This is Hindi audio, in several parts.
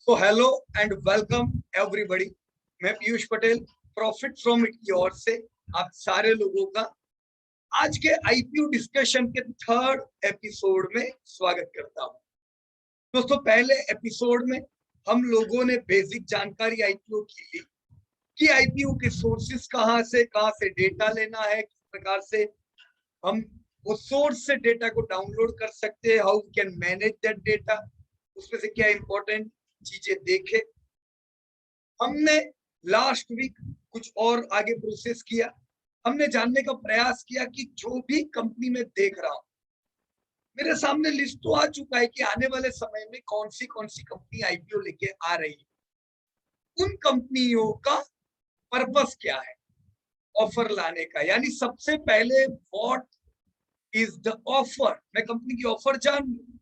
So hello and welcome everybody. मैं Piyush Patel, profit from it की ओर से आप सारे लोगों का आज के आईपीओ डिस्कशन के थर्ड एपिसोड में स्वागत करता हूं। दोस्तों, पहले एपिसोड में हम लोगों ने बेसिक जानकारी आईपीओ की ली कि आईपीओ के सोर्सेस कहां से डेटा लेना है, किस प्रकार से हम वो सोर्स से डेटा को डाउनलोड कर सकते हैं, how can manage that data, उसमें से क्या इंपॉर्टेंट चीजें देखे। हमने लास्ट वीक कुछ और आगे प्रोसेस किया। हमने जानने का प्रयास किया कि जो भी कंपनी में देख रहा हूं, मेरे सामने लिस्ट तो आ चुका है कि आने वाले समय में कौन सी कंपनी आईपीओ लेके आ रही है। उन कंपनियों का पर्पस क्या है ऑफर लाने का, यानी सबसे पहले व्हाट इज द ऑफर। मैं कंपनी की ऑफर जान लूं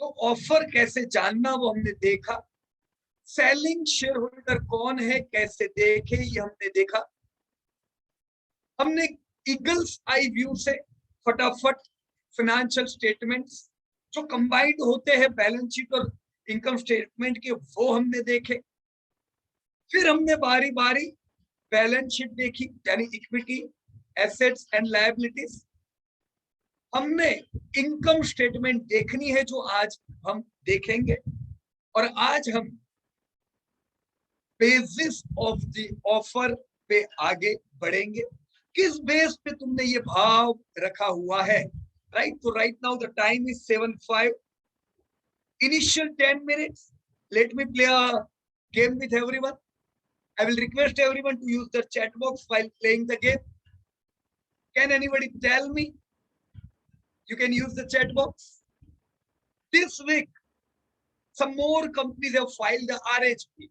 तो ऑफर कैसे जानना वो हमने देखा। सेलिंग शेयर होल्डर कौन है, कैसे देखे, ये हमने देखा। हमने ईगल्स आई व्यू से फटाफट फाइनेंशियल स्टेटमेंट्स जो कंबाइंड होते हैं बैलेंस शीट और इनकम स्टेटमेंट के, वो हमने देखे। फिर हमने बारी बारी बैलेंस शीट देखी, यानी इक्विटी, एसेट्स एंड लायबिलिटीज। हमने इनकम स्टेटमेंट देखनी है जो आज हम देखेंगे। और आज हम बेसिस ऑफ द ऑफर पे आगे बढ़ेंगे। किस बेस पे तुमने ये भाव रखा हुआ है, राइट? तो right now the time is 7:05। Initial 10 minutes, let me play a game with everyone. I will request everyone to use the chat box while playing the game. Can anybody tell me? You can use the chat box. This week some more companies have filed the RHP.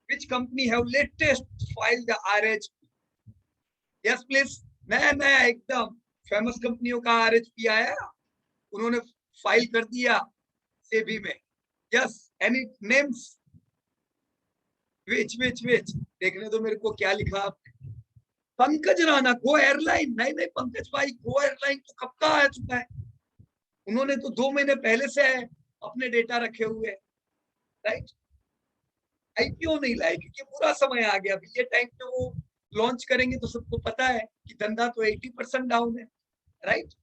Which company have latest filed the RHP? Yes, please. नया एकदम फेमस कंपनियों का RHP आया, उन्होंने फाइल कर दिया सेबी में। Yes, any names? विच देखने दो मेरे को क्या लिखा आपने। पंकज राणा, गो एयरलाइन। नहीं पंकज भाई, गो एयरलाइन तो कब का आ चुका है। उन्होंने तो 2 महीने पहले से अपने डेटा रखे हुए, राइट? आईपीओ नहीं लाए क्योंकि पूरा समय आ गया। अभी ये टाइम पे वो लॉन्च करेंगे तो सबको पता है कि धंधा तो 80% डाउन है, राइट?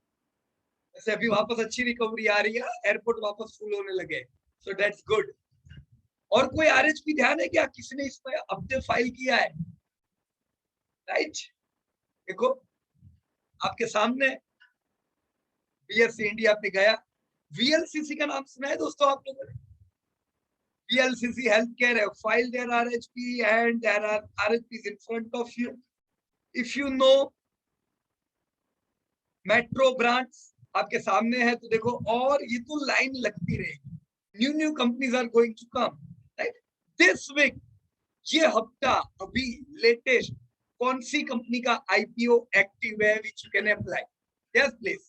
जैसे अभी वापस अच्छी रिकवरी आ रही है, एयरपोर्ट वापस फुल होने लगे, सो दैट्स गुड। और कोई आरएचपी ध्यान है क्या? किसने इसमें अपडेट फाइल किया है, राइट? देखो आपके सामने बीएससी इंडिया पे गया। वीएलसीसी का नाम सुना है दोस्तों आप लोगों ने? VLCC Healthcare have filed their RHP and there are RHPs in front of you. If you know, Metro brands आपके सामने है तो देखो, और ये तो लाइन लगती रहेगी। New companies are going to come, right? This week, ये हफ्ता अभी लेटेस्ट कौन सी कंपनी का आईपीओ एक्टिव है which you can apply? Yes please.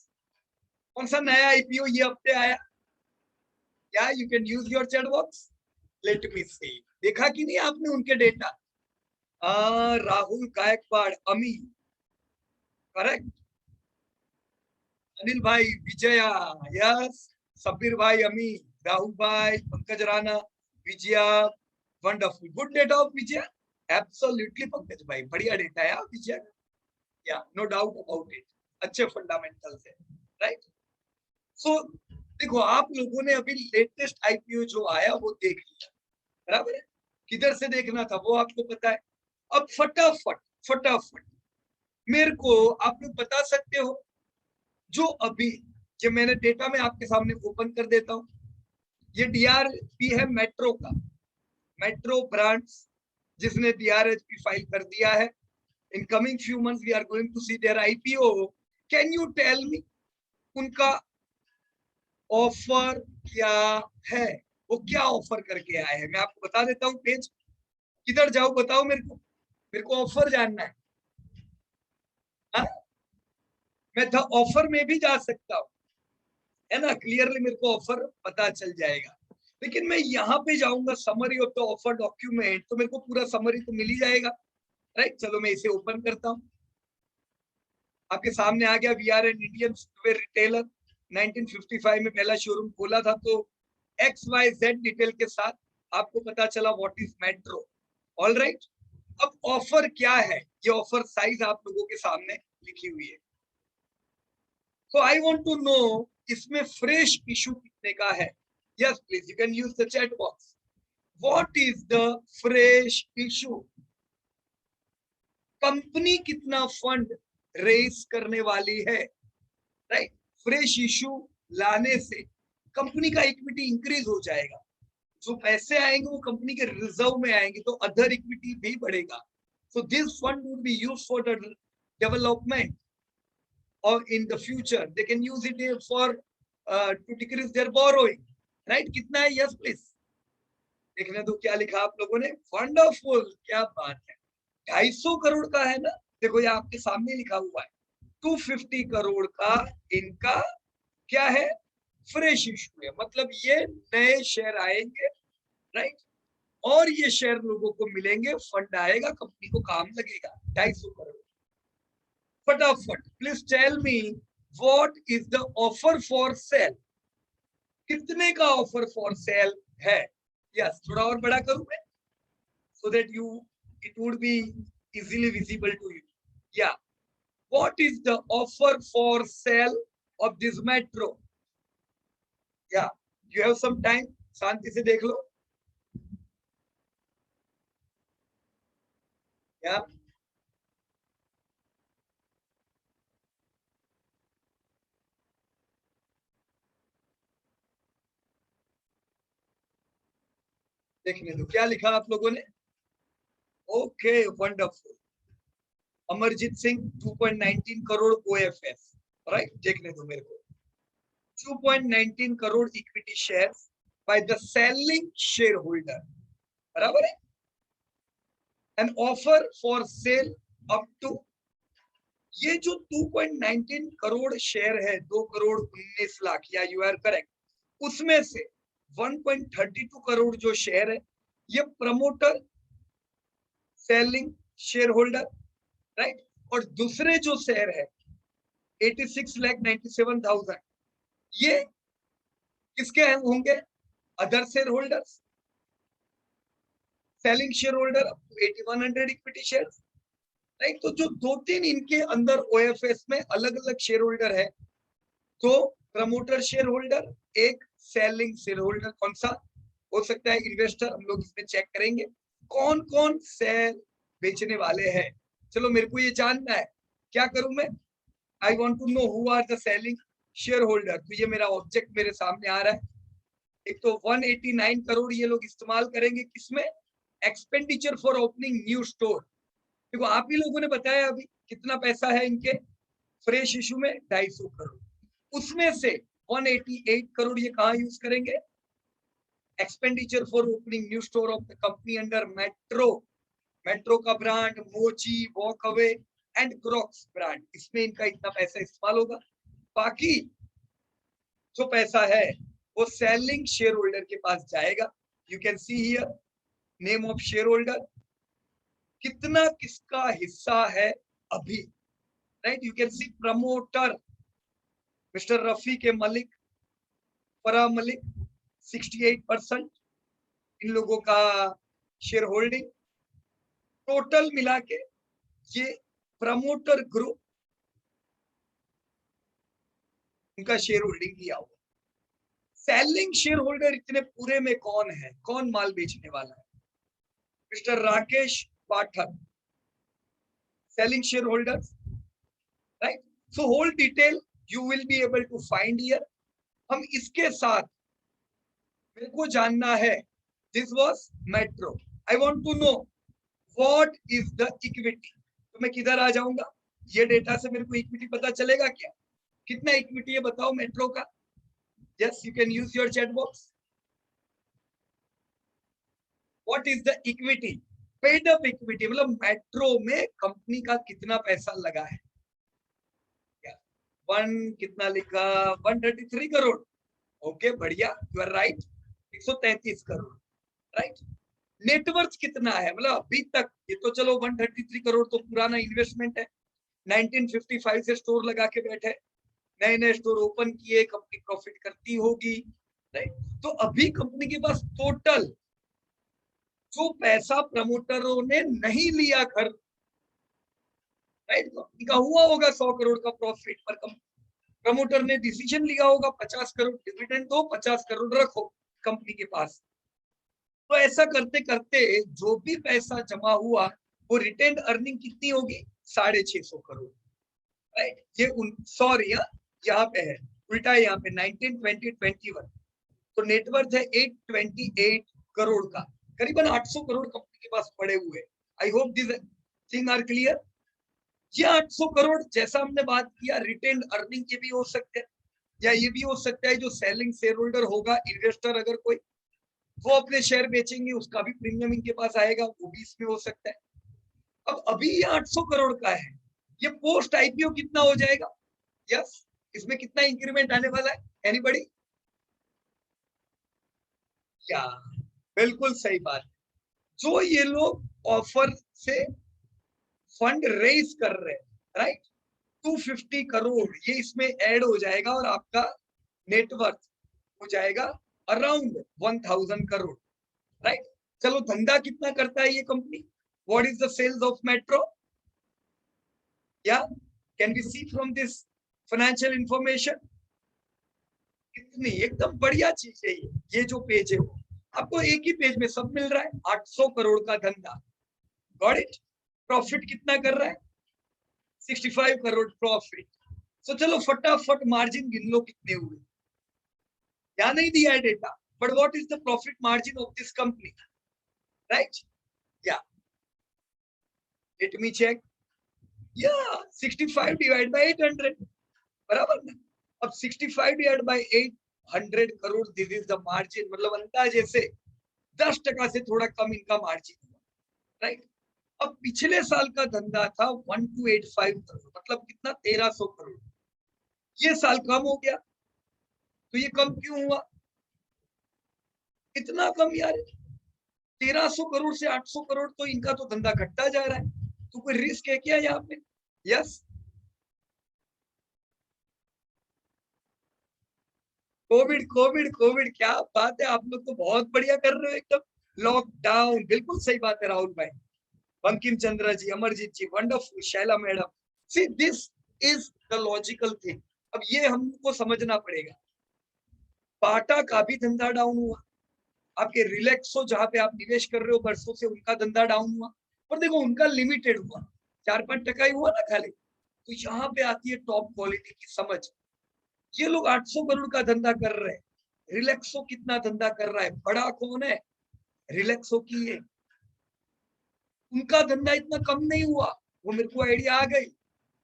कौन सा नया आईपीओ ये हफ्ते आया? या you can use your chat box. Let me see, देखा कि नहीं आपने उनके डेटा? राहुल गायकवाड़, अमी, करेक्ट। अनिल भाई, विजया, यस। सबीर भाई, अमी, राहुल भाई, Pankaj Rana, Vijaya, wonderful, good data of Vijaya. Absolutely Pankaj भाई, बढ़िया डेटा है विजया का, या नो डाउट अबाउट इट। अच्छे फंडामेंटल्स है, राइट? सो देखो, आप लोगों ने अभी लेटेस्ट आईपीओ जो आया वो देख लिया, बराबर है? किधर से देखना था वो आपको पता है। अब फटाफट मेरे को आप लोग बता सकते हो जो अभी ये मैंने डेटा में आपके सामने ओपन कर देता हूं। ये डीआरपी है मेट्रो का, मेट्रो ब्रांड्स, जिसने डीआरएचपी फाइल कर दिया है। In coming few months we are going to see their IPO. Can you tell me उनका ऑफर क्या है? वो क्या ऑफर करके आए हैं? मैं आपको बता देता हूँ पेज। किधर जाऊं बताओ मेरे को ऑफर जानना है। हा? मैं तो ऑफर में भी जा सकता हूँ, है ना? क्लियरली मेरे को ऑफर पता चल जाएगा। लेकिन मैं यहाँ पे जाऊंगा summary of the offer document, तो मेरे को पूरा समरी तो मिल ही जाएगा, राइट? चलो मैं इसे ओपन करता हूँ। आपके सामने आ गया। We are an Indian footwear retailer. 1955 में पहला शोरूम खोला था, तो XYZ डिटेल के साथ आपको पता चला what is metro. All right, अब ऑफर क्या है, ये ऑफर साइज आप लोगों के सामने लिखी हुई है। So I want to know इसमें फ्रेश इशू कितने का है। Yes, please, you can use the chat box. What is the fresh issue? Company कितना फंड रेज करने वाली है, राइट? फ्रेश इशू लाने से कंपनी का इक्विटी इंक्रीज हो जाएगा, जो पैसे आएंगे वो कंपनी के रिजर्व में आएंगे, तो अदर इक्विटी भी बढ़ेगा। So this fund would be used for the development, or in the future they can use it for to decrease their borrowing, right? कितना है? Yes please, देखने दो क्या लिखा आप लोगों ने। वंडरफुल, क्या बात है। 250 करोड़ का है ना, देखो ये आपके सामने लिखा हुआ है। 250 करोड़ का इनका क्या है, फ्रेश इशू है, मतलब ये नए शेयर आएंगे, राइट? और ये शेयर लोगों को मिलेंगे, फंड आएगा, कंपनी को काम लगेगा। 250 करोड़। फटाफट please tell me what is the offer for sale. कितने का ऑफर फॉर सेल है? यस, थोड़ा और बड़ा करूं मैं, so that you it would be easily visible to you. Yeah, what is the offer for sale of this metro? Yeah, you have some time, शांति से देख लो। Yeah, देखने दो क्या लिखा आप लोगों ने। Okay, wonderful. Amarjeet Singh 2.19 crore OFS, right? देखने दो मेरे को। 2.19 crore equity share by the selling shareholder, बराबर है। An offer for sale up to, ये जो 2.19 करोड़ शेयर है, 2 करोड़ 19 लाख, या यू आर करेक्ट, उसमें से 1.32 करोड़ जो शेयर है ये promoter selling shareholder, right? और दूसरे जो शेयर है 86,97,000, ये किसके होंगे? Other shareholders, selling shareholder up to 8100 equity share, right? तो जो 2-3 इनके अंदर ओएफएस में अलग अलग शेयर होल्डर है, तो प्रमोटर शेयर होल्डर, एक सेलिंग शेयर होल्डर, कौन सा हो सकता है? इन्वेस्टर। हम लोग इसमें चेक करेंगे कौन कौन शेयर बेचने वाले हैं। चलो मेरे को ये जानना है, क्या करूं मैं? I want to know who are the selling shareholder. तो ये मेरा ऑब्जेक्ट मेरे सामने आ रहा है। एक तो 189 करोड़ ये लोग इस्तेमाल करेंगे किसमें? Expenditure for opening new store. देखो आप ही लोगों ने बताया अभी कितना पैसा है इनके फ्रेश इशू में, 250 करोड़। उसमें से 188 करोड़ ये कहाँ यूज करेंगे? Expenditure for opening new store of the company under metro. Metro का ब्रांड मोची, वॉकअवे एंड क्रॉक्स ब्रांड, इसमें इनका इतना पैसा इस्तेमाल होगा। बाकी जो पैसा है वो सेलिंग शेयर होल्डर के पास जाएगा। You can see here name of share holder, कितना किसका हिस्सा है अभी, right? You can C promoter mister Rafiq Malik, Farah Malik, 68% इन लोगों का शेयर होल्डिंग। टोटल मिला के ये प्रमोटर ग्रुप उनका शेयर होल्डिंग लिया हुआ। सेलिंग शेयर होल्डर इतने पूरे में कौन है, कौन माल बेचने वाला है? Mister Rakesh Pathak, selling shareholder, right? So whole detail you will be able to find here. हम इसके साथ मेरे को जानना है, this was Metro, I want to know what is the equity. तो मैं किधर आ जाऊंगा? ये डेटा से मेरे को इक्विटी पता चलेगा क्या? कितना इक्विटी है बताओ मेट्रो का? Yes, you can use your chat box. What is the equity? Paid up equity, मतलब मेट्रो में कंपनी का कितना पैसा लगा है। वन कितना लिखा? 133 करोड़। ओके बढ़िया, you are right, 133 crore, right? Net worth कितना है, मतलब अभी तक ये तो चलो 133 करोड़ तो पुराना इन्वेस्टमेंट है, 1955 से स्टोर लगा के बैठे, नए नए स्टोर ओपन किए, कंपनी प्रॉफिट करती होगी, राइट? तो अभी कंपनी के पास टोटल जो पैसा प्रमोटरों ने नहीं लिया घर, राइट, कंपनी का हुआ होगा 100 करोड़ का प्रॉफिट, पर प्रमोटर ने डिसीजन लिया होगा 50 करोड़ डिविडेंड दो, 50 करोड़ रखो कंपनी के पास। तो ऐसा करते करते जो भी पैसा जमा हुआ वो रिटेन अर्निंग कितनी होगी, 650 करोड़, राइट। ये सॉरी यहाँ पे है उल्टा है, यहाँ पे 19, 20, 21, तो नेटवर्थ है 828 करोड़ का, करीबन 800 करोड़ कंपनी के पास पड़े हुए। I hope this thing are clear. ये 800 करोड़ जैसा हमने बात किया रिटेन अर्निंग के भी हो सकते हैं, या ये भी हो सकता है जो सेलिंग शेयर होल्डर होगा, इन्वेस्टर अगर कोई, वो अपने शेयर बेचेंगे, उसका भी प्रीमियम इनके पास आएगा, वो भी इसमें हो सकता है। अब अभी ये 800 करोड़ का है, ये पोस्ट आईपीओ कितना हो जाएगा, यस, इसमें कितना इंक्रीमेंट आने वाला है, एनीबॉडी? या बिल्कुल सही बात, जो ये लोग ऑफर से फंड रेज कर रहे हैं, राइट, 250 करोड़ ये इसमें ऐड हो जाएगा और आपका नेटवर्थ हो जाएगा अराउंड 1000 करोड़, राइट। चलो धंधा कितना करता है ये company, what is the sales of metro, या can we see from this financial information, कितनी एकदम बढ़िया चीज है ये जो पेज है वो आपको एक ही पेज में सब मिल रहा है। 800 करोड़ का धंधा, गॉट इट। प्रॉफिट कितना कर रहा है, 65 करोड़ प्रॉफिट। तो चलो फटाफट मार्जिन गिन लो कितने हुए, यहाँ नहीं दिया है data, but what is the profit margin of this company, right, या लेट मी चेक, या 65 डिवाइड बाय 800, बराबर ना। अब 65 divide by 800 crore, this is the margin, मतलब अंदाजे से 10% से थोड़ा कम इनका मार्जिन हुआ, राइट। अब पिछले साल का धंधा था 1285 करोड़, मतलब कितना, 1300 करोड़, ये साल कम हो गया, तो ये कम क्यों हुआ, इतना कम यार, 1300 करोड़ से 800 करोड़, तो इनका तो धंधा घटता जा रहा है, तो कोई रिस्क है क्या यहाँ पे, यस। कोविड कोविड कोविड, क्या बात है, आप लोग तो बहुत बढ़िया कर रहे हो एकदम। लॉकडाउन, बिल्कुल सही बात है राहुल भाई, Bankim Chandra ji, Amarjeet ji, wonderful, Shaila madam, see this is the logical thing. अब ये हमको समझना पड़ेगा, बाटा का भी धंधा डाउन हुआ, आपके रिलैक्सो जहां पे आप निवेश कर रहे हो बरसों से, उनका धंधा डाउन हुआ, पर देखो उनका लिमिटेड हुआ, 4-5% ही हुआ ना खाली। तो यहाँ पे आती है टॉप क्वालिटी की समझ, ये लोग 800 करोड़ का धंधा कर रहे हैं, रिलैक्सो कितना धंधा कर रहा है, बड़ा कौन है, रिलैक्सो की है, उनका धंधा इतना कम नहीं हुआ, वो मेरे को आइडिया आ गई,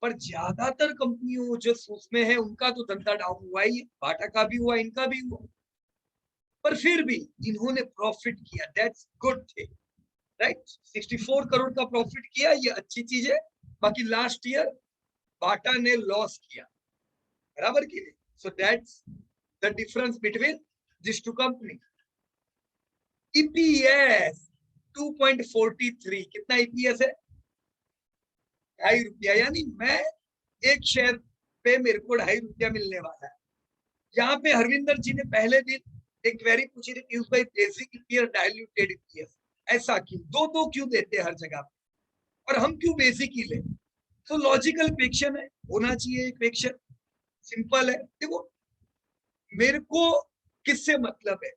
पर ज्यादातर कंपनियों जो उसमें है उनका तो धंधा डाउन हुआ ही है, बाटा का भी हुआ, इनका भी हुआ, पर फिर भी इन्होंने प्रॉफिट किया, that's good thing, right. 64 crore का प्रॉफिट किया, ये अच्छी चीज है। बाकी लास्ट ईयर बाटा ने लॉस किया, बराबर की नहीं, so that's the difference between this two company. EPS 2.43, कितना ईपीएस है, ₹2.5, यानी मैं एक शेयर पे मेरे को ₹2.5 मिलने वाला है। यहाँ पे हरविंदर जी ने पहले दिन एक क्वेरी पूछी थी, पीयूष भाई बेसिक ईपीएस डाइल्यूटेड ईपीएस ऐसा क्यों, दो क्यों देते हैं हर जगह पे, और हम क्यों बेसिक ही ले, तो लॉजिकल इक्वेशन है, होना चाहिए इक्वेशन, सिंपल है। देखो मेरे को किससे मतलब है,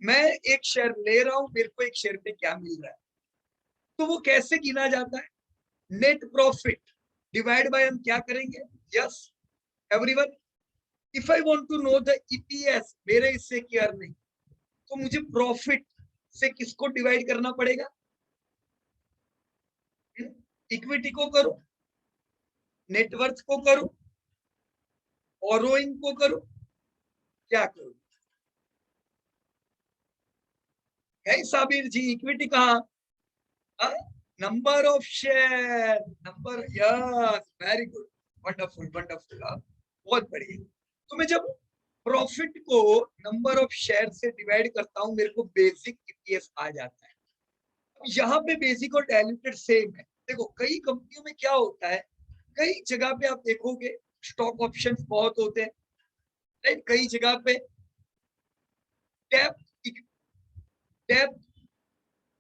मैं एक शेयर ले रहा हूं, मेरे को एक शेयर पे क्या मिल रहा है, तो वो कैसे गिना जाता है, नेट प्रॉफिट डिवाइड बाय, हम क्या करेंगे, yes everyone, if I want to know the EPS, मेरे इससे की अर्निंग, तो मुझे प्रॉफिट से किसको डिवाइड करना पड़ेगा, इक्विटी को करो, नेटवर्थ को करो, बोरोइंग को करो, क्या करो, है साबिर जी, इक्विटी कहाँ, number of share, number, yes very good, wonderful wonderful, बहुत बढ़िया। तो मैं जब प्रॉफिट को नंबर ऑफ शेयर से डिवाइड करता हूं, मेरे को बेसिक ईपीएस आ जाता है। अब यहाँ पे बेसिक और डाइल्यूटेड सेम है। देखो कई कंपनियों में क्या होता है, कई जगह पे आप देखोगे स्टॉक ऑप्शंस बहुत होते हैं, राइट, कई जगह पे टैप टैप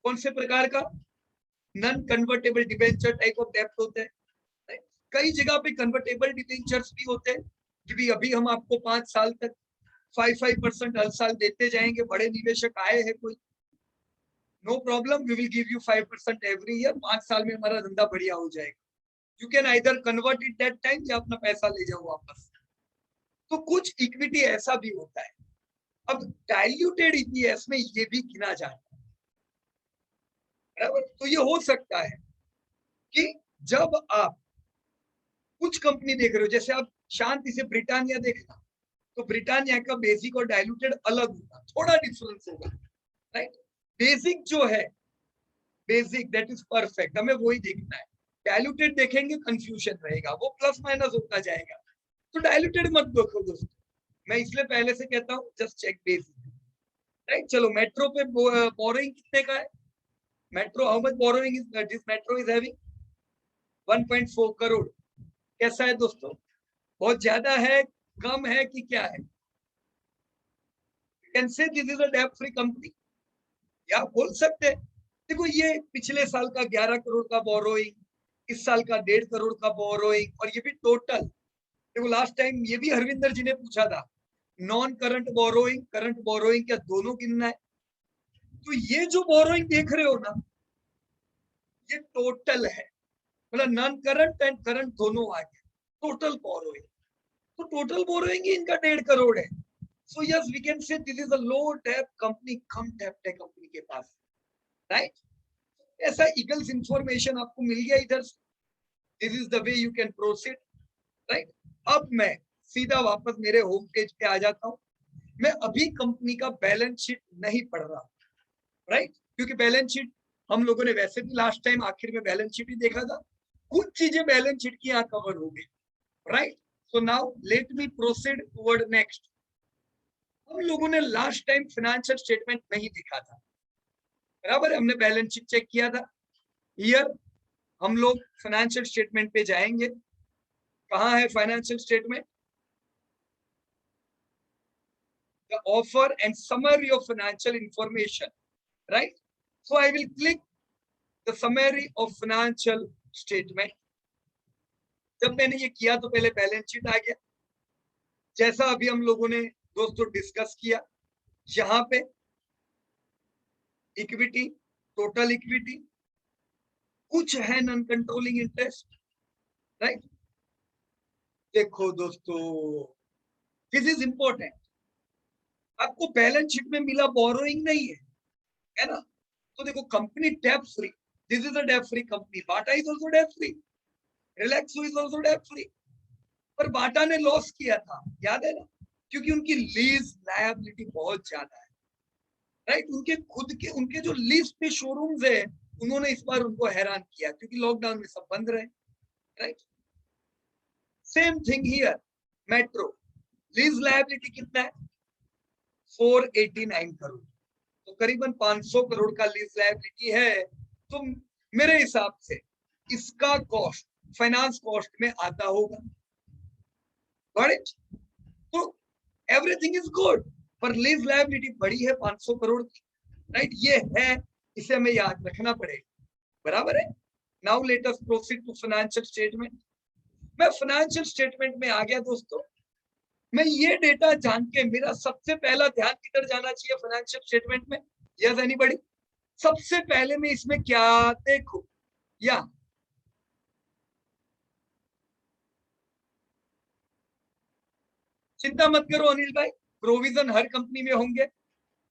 कौन से प्रकार का? Non convertible debenture type of डेब्ट होते हैं। कई जगह पे कन्वर्टेबल डिबेंचर्स भी होते हैं कि भी अभी हम आपको 5 साल तक 5% हर साल देते जाएंगे, बड़े निवेशक आए हैं कोई, no problem, we will give you 5% every year, 5 साल में हमारा धंधा बढ़िया हो जाएगा, you can either convert it that time या अपना पैसा ले जाओ वापस। तो कुछ इक्विटी ऐसा भी होता है। अब डाइल्यूटेड ईपीएस में ये भी गिना जाता है, बराबर। तो ये हो सकता है कि जब आप कुछ कंपनी देख रहे हो, जैसे आप शांति से ब्रिटानिया देखना, तो ब्रिटानिया का बेसिक और डाइल्यूटेड अलग होगा, थोड़ा डिफरेंस होगा, राइट। बेसिक जो है, बेसिक दैट इज परफेक्ट, हमें वही देखना है। डाइल्यूटेड देखेंगे कंफ्यूजन रहेगा, वो प्लस माइनस होता जाएगा। तो डाइल्यूटेड मत देखो दोस्तों, मैं इसलिए पहले से कहता हूँ जस्ट चेक बेसिक, राइट। चलो मेट्रो पे बोरोइंग कितने का है? Metro, how much borrowing is this metro is having? 1.4 crore. कैसा है दोस्तों? बहुत ज्यादा है, कम है कि क्या है? कैन से दिस इज अ डेब्ट फ्री कंपनी, या बोल सकते हैं देखो ये पिछले साल का 11 करोड़ का बोरोइंग, इस साल का 1.5 करोड़ का बोरोइंग, और ये भी टोटल। देखो लास्ट टाइम ये भी हरविंदर जी ने पूछा था, non current borrowing, current borrowing क्या दोनों गिनना है? तो ये जो बोरोइंग देख रहे हो ना, ये टोटल है, मतलब नॉन करंट एंड करंट दोनों आ गए, टोटल बोरोइंग। तो टोटल बोरोइंग ही इनका 1.5 करोड़ है। So yes we can say this is a low डेब्ट कंपनी, कम डेब्ट है कंपनी के पास, राइट। ऐसा ईगल्स इंफॉर्मेशन आपको मिल गया इधर से, this is the way you can proceed, right. अब मैं सीधा वापस मेरे होम पेज पे आ जाता हूं। मैं अभी कंपनी का बैलेंस शीट नहीं पढ़ रहा, राइट, क्योंकि बैलेंस शीट हम लोगों ने वैसे भी लास्ट टाइम आखिर में बैलेंस शीट ही देखा था, कुछ चीजें बैलेंस शीट की यहाँ कवर हो गई, right. So now let me proceed toward next. हम लोगों ने लास्ट टाइम फाइनेंशियल स्टेटमेंट नहीं देखा था, बराबर, हमने बैलेंस शीट चेक किया था। हियर हम लोग फाइनेंशियल स्टेटमेंट पे जाएंगे। कहाँ है financial statement? The offer and summary of financial information, right. So I will click the summary of financial statement. जब मैंने ये किया तो पहले बैलेंस शीट आ गया, जैसा अभी हम लोगों ने दोस्तों डिस्कस किया। यहाँ पे इक्विटी, टोटल इक्विटी, कुछ है नॉन कंट्रोलिंग इंटरेस्ट, राइट। देखो दोस्तों, दिस इज इंपॉर्टेंट, आपको बैलेंस शीट में मिला बोरोइंग नहीं है ना? तो देखो कंपनी डेब्ट फ्री, दिस इज अ डेब्ट free company, Bata is also डेब्ट फ्री, रिलैक्सो इज आल्सो डेब्ट फ्री। पर बाटा ने लॉस किया था, याद है ना, क्योंकि उनकी लीज लायबिलिटी बहुत ज्यादा है, राइट। उनके खुद के, उनके जो लीज पे शोरूम्स है, उन्होंने इस बार उनको हैरान किया क्योंकि लॉकडाउन में सब बंद रहे, right. Same thing here, metro lease liability कितना है? 489 करोड़, तो करीबन 500 करोड़ का लीज लायबिलिटी है। तो मेरे हिसाब से इसका कॉस्ट फाइनेंस कॉस्ट में आता होगा, राइट। तो एवरीथिंग इज गुड, पर लीज लायबिलिटी बड़ी है 500 करोड़ की, राइट। ये है, इसे हमें याद रखना पड़ेगा, बराबर है। Now let us proceed to financial statement. मैं फाइनेंशियल स्टेटमेंट में आ गया दोस्तों। मैं ये डेटा जान के मेरा सबसे पहला ध्यान किधर जाना चाहिए फाइनेंशियल स्टेटमेंट में? Yes anybody? सबसे पहले मैं इसमें क्या देखूं? या चिंता मत करो अनिल भाई, प्रोविजन हर कंपनी में होंगे,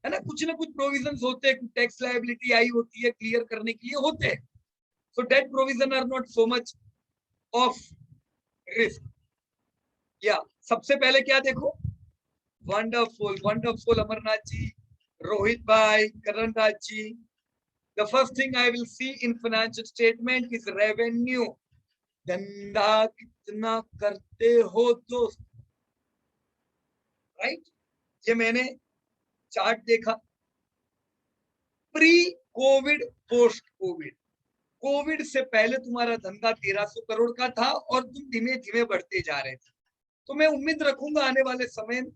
है ना कुछ प्रोविजन होते हैं, टैक्स लायबिलिटी आई होती है, क्लियर करने के लिए होते हैं। So that provision are not so much of risk. या सबसे पहले क्या देखो? वंडरफुल वंडरफुल अमरनाथ जी, रोहित भाई, Karan Raj ji. The first thing I will see in financial statement is revenue. धंधा कितना करते हो दोस्त, राइट। ये मैंने चार्ट देखा, pre Covid, post Covid. Covid से पहले तुम्हारा धंधा 1300 करोड़ का था और तुम धीमे धीमे बढ़ते जा रहे थे। तो मैं उम्मीद रखूंगा आने वाले समय में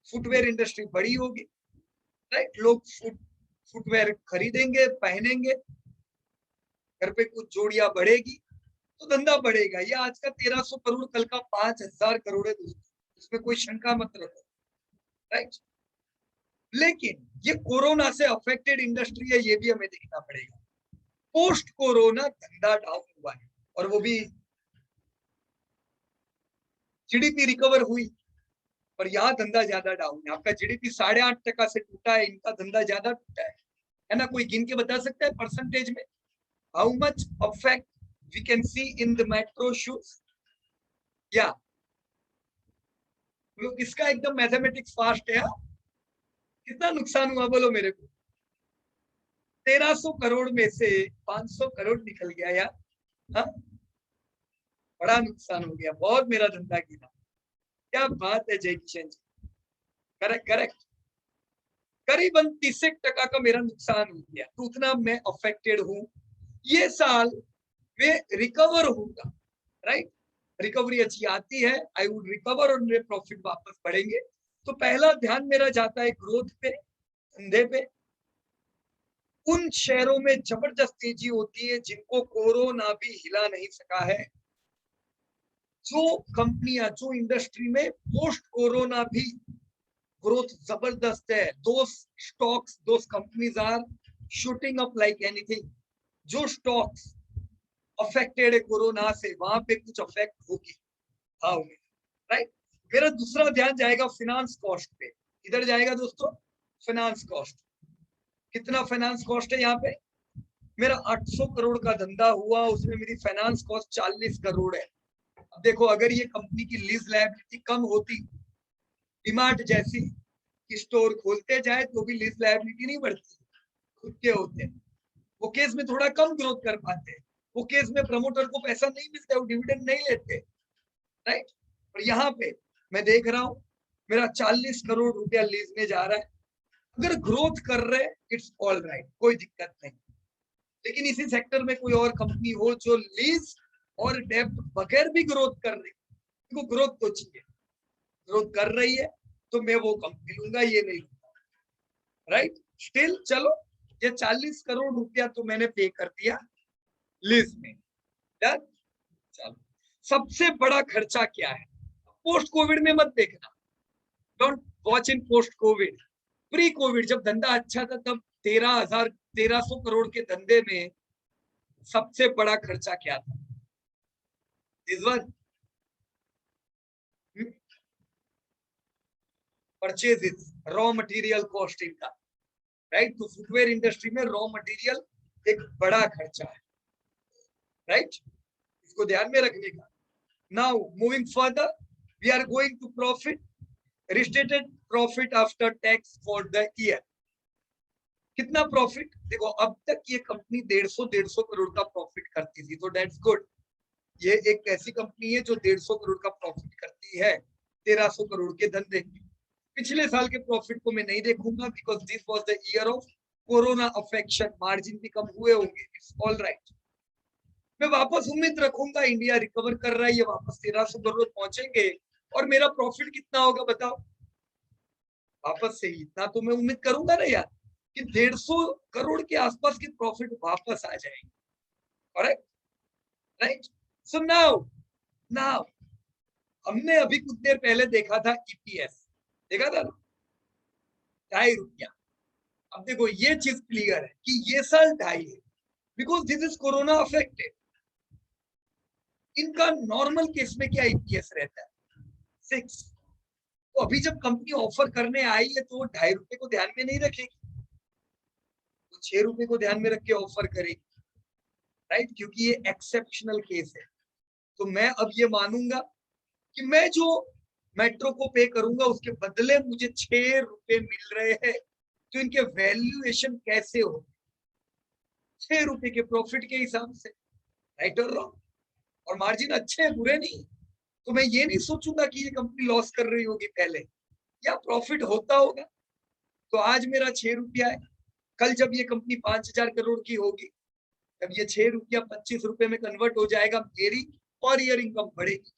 फुटवेयर इंडस्ट्री बड़ी होगी, राइट। लोग फुटवेयर खरीदेंगे, पहनेंगे, घर पे कुछ जोड़ियां बढ़ेगी तो धंधा बढ़ेगा। ये आज का 1300 करोड़ कल का 5000 करोड़ है दोस्तों, इसमें कोई शंका मत रखो, राइट। लेकिन ये कोरोना से अफेक्टेड इंडस्ट्री है, ये भी हमें देखना पड़ेगा। पोस्ट कोरोना धंधा डाउन हुआ है, और वो भी जीडीपी रिकवर हुई, पर यहाँ धंधा ज्यादा डाउन है। आपका जीडीपी 8.5% से टूटा है, इनका धंधा ज्यादा टूटा है ना? कोई गिन के बता सकता है परसेंटेज में how much affect we can see in the Metro shoes? या लोग इसका एकदम मैथमेटिक्स फास्ट है, कितना नुकसान हुआ बोलो मेरे को? 1300 करोड़ में से 500 करोड़ निकल गया यार, हाँ? बड़ा नुकसान हो गया, बहुत मेरा धंधा गिरा। क्या बात है जय किशन जी, करेक्ट करेक्ट। करीबन 30% का मेरा नुकसान हो गया, तो उतना मैं अफेक्टेड हूं। ये साल वे रिकवर होगा, राइट। रिकवरी अच्छी आती है, आई वुड रिकवर और मेरे प्रॉफिट वापस बढ़ेंगे। तो पहला ध्यान मेरा जाता है ग्रोथ पे, धंधे पे। उन शहरों में जबरदस्त तेजी होती है जिनको कोरोना भी हिला नहीं सका है। जो कंपनियां, जो इंडस्ट्री में पोस्ट कोरोना भी ग्रोथ जबरदस्त है, those stocks, those companies are shooting up like anything. जो स्टॉक्स अफेक्टेड है कोरोना से, वहां पे कुछ अफेक्ट होगी, हाँ, राइट। मेरा दूसरा ध्यान जाएगा फाइनेंस कॉस्ट पे। इधर जाएगा दोस्तों फाइनेंस कॉस्ट। कितना फाइनेंस कॉस्ट है यहाँ पे? मेरा 800 करोड़ का धंधा हुआ, उसमें मेरी फाइनेंस कॉस्ट 40 करोड़ है। अब देखो, अगर ये कंपनी की लीज लायबिलिटी कम होती, डीमार्ट जैसी स्टोर खोलते जाए तो भी लीज लायबिलिटी नहीं बढ़ती, खुद के होते हैं, वो केस में थोड़ा कम ग्रोथ कर पाते हैं, वो केस में प्रमोटर को पैसा नहीं मिलता, वो डिविडेंड नहीं लेते, राइट। और यहाँ पे मैं देख रहा हूँ मेरा 40 करोड़ रुपया लीज में जा रहा है। अगर ग्रोथ कर रहे, इट्स ऑल राइट, कोई दिक्कत नहीं। लेकिन इसी सेक्टर में कोई और कंपनी हो जो लीज और डेब्ट बगैर भी ग्रोथ कर रही, तो ग्रोथ तो चाहिए, ग्रोथ कर रही है तो मैं वो कंपनी लूंगा, ये नहीं लूंगा, राइट। स्टिल चलो, ये 40 करोड़ रुपया तो मैंने पे कर दिया लीज में, डन। चलो, सबसे बड़ा खर्चा क्या है? पोस्ट कोविड में मत देखना, don't watch in post Covid. Pre Covid जब धंधा अच्छा था, तब 1300 करोड़ के धंधे में सबसे बड़ा खर्चा क्या था? इस बार परचेजेस, रॉ मटेरियल कॉस्ट इनका, राइट। तो फुटवेयर इंडस्ट्री में रॉ मटेरियल एक बड़ा खर्चा है, राइट, इसको ध्यान में रखने का। Now moving further, we are going to profit, restated profit after tax for the year. कितना प्रॉफिट? देखो, अब तक ये कंपनी 150 करोड़ का प्रॉफिट करती थी, तो दैट्स गुड। ये एक ऐसी कंपनी है जो 150 करोड़ का प्रॉफिट करती है 1300 करोड़ के धंधे में। पिछले साल के प्रॉफिट को मैं नहीं देखूंगा, because this was the year of corona affection, margin भी कम हुए होंगे, इट्स ऑल राइट। मैं वापस उम्मीद रखूंगा, इंडिया रिकवर कर रहा है, ये वापस 1300 करोड़ पहुंचेंगे, और मेरा प्रॉफिट कितना होगा बताओ? वापस से इतना तो मैं उम्मीद करूंगा ना यार, कि 150 करोड़ के आसपास की प्रॉफिट वापस आ जाएगी, correct, right. So now now हमने अभी कुछ देर पहले देखा था ईपीएस, देखा था ना, ₹2.5। अब देखो, ये चीज क्लियर है कि ये साल 2.5 है, because this is corona affected. इनका नॉर्मल केस में क्या ईपीएस रहता है? 6। तो अभी जब कंपनी ऑफर करने आई है, तो वो ₹2.5 को ध्यान में नहीं रखेगी, तो ₹6 को ध्यान में रख के ऑफर करेगी, राइट, क्योंकि ये एक्सेप्शनल केस है। तो मैं अब ये मानूंगा कि मैं जो मेट्रो को पे करूंगा, उसके बदले मुझे ₹6 मिल रहे हैं, तो इनके वैल्यूएशन कैसे हो? ₹6 के प्रॉफिट के हिसाब से, राइट और रॉन्ग। और मार्जिन अच्छे हैं, बुरे नहीं। तो मैं ये नहीं सोचूंगा कि ये कंपनी लॉस कर रही होगी पहले, या प्रॉफिट होता होगा। तो आज मेरा ₹6 है, कल जब ये कंपनी 5000 करोड़ की होगी, जब ये ₹6 ₹25 में कन्वर्ट हो जाएगा, मेरी पर ईयर इनकम बढ़ेगी।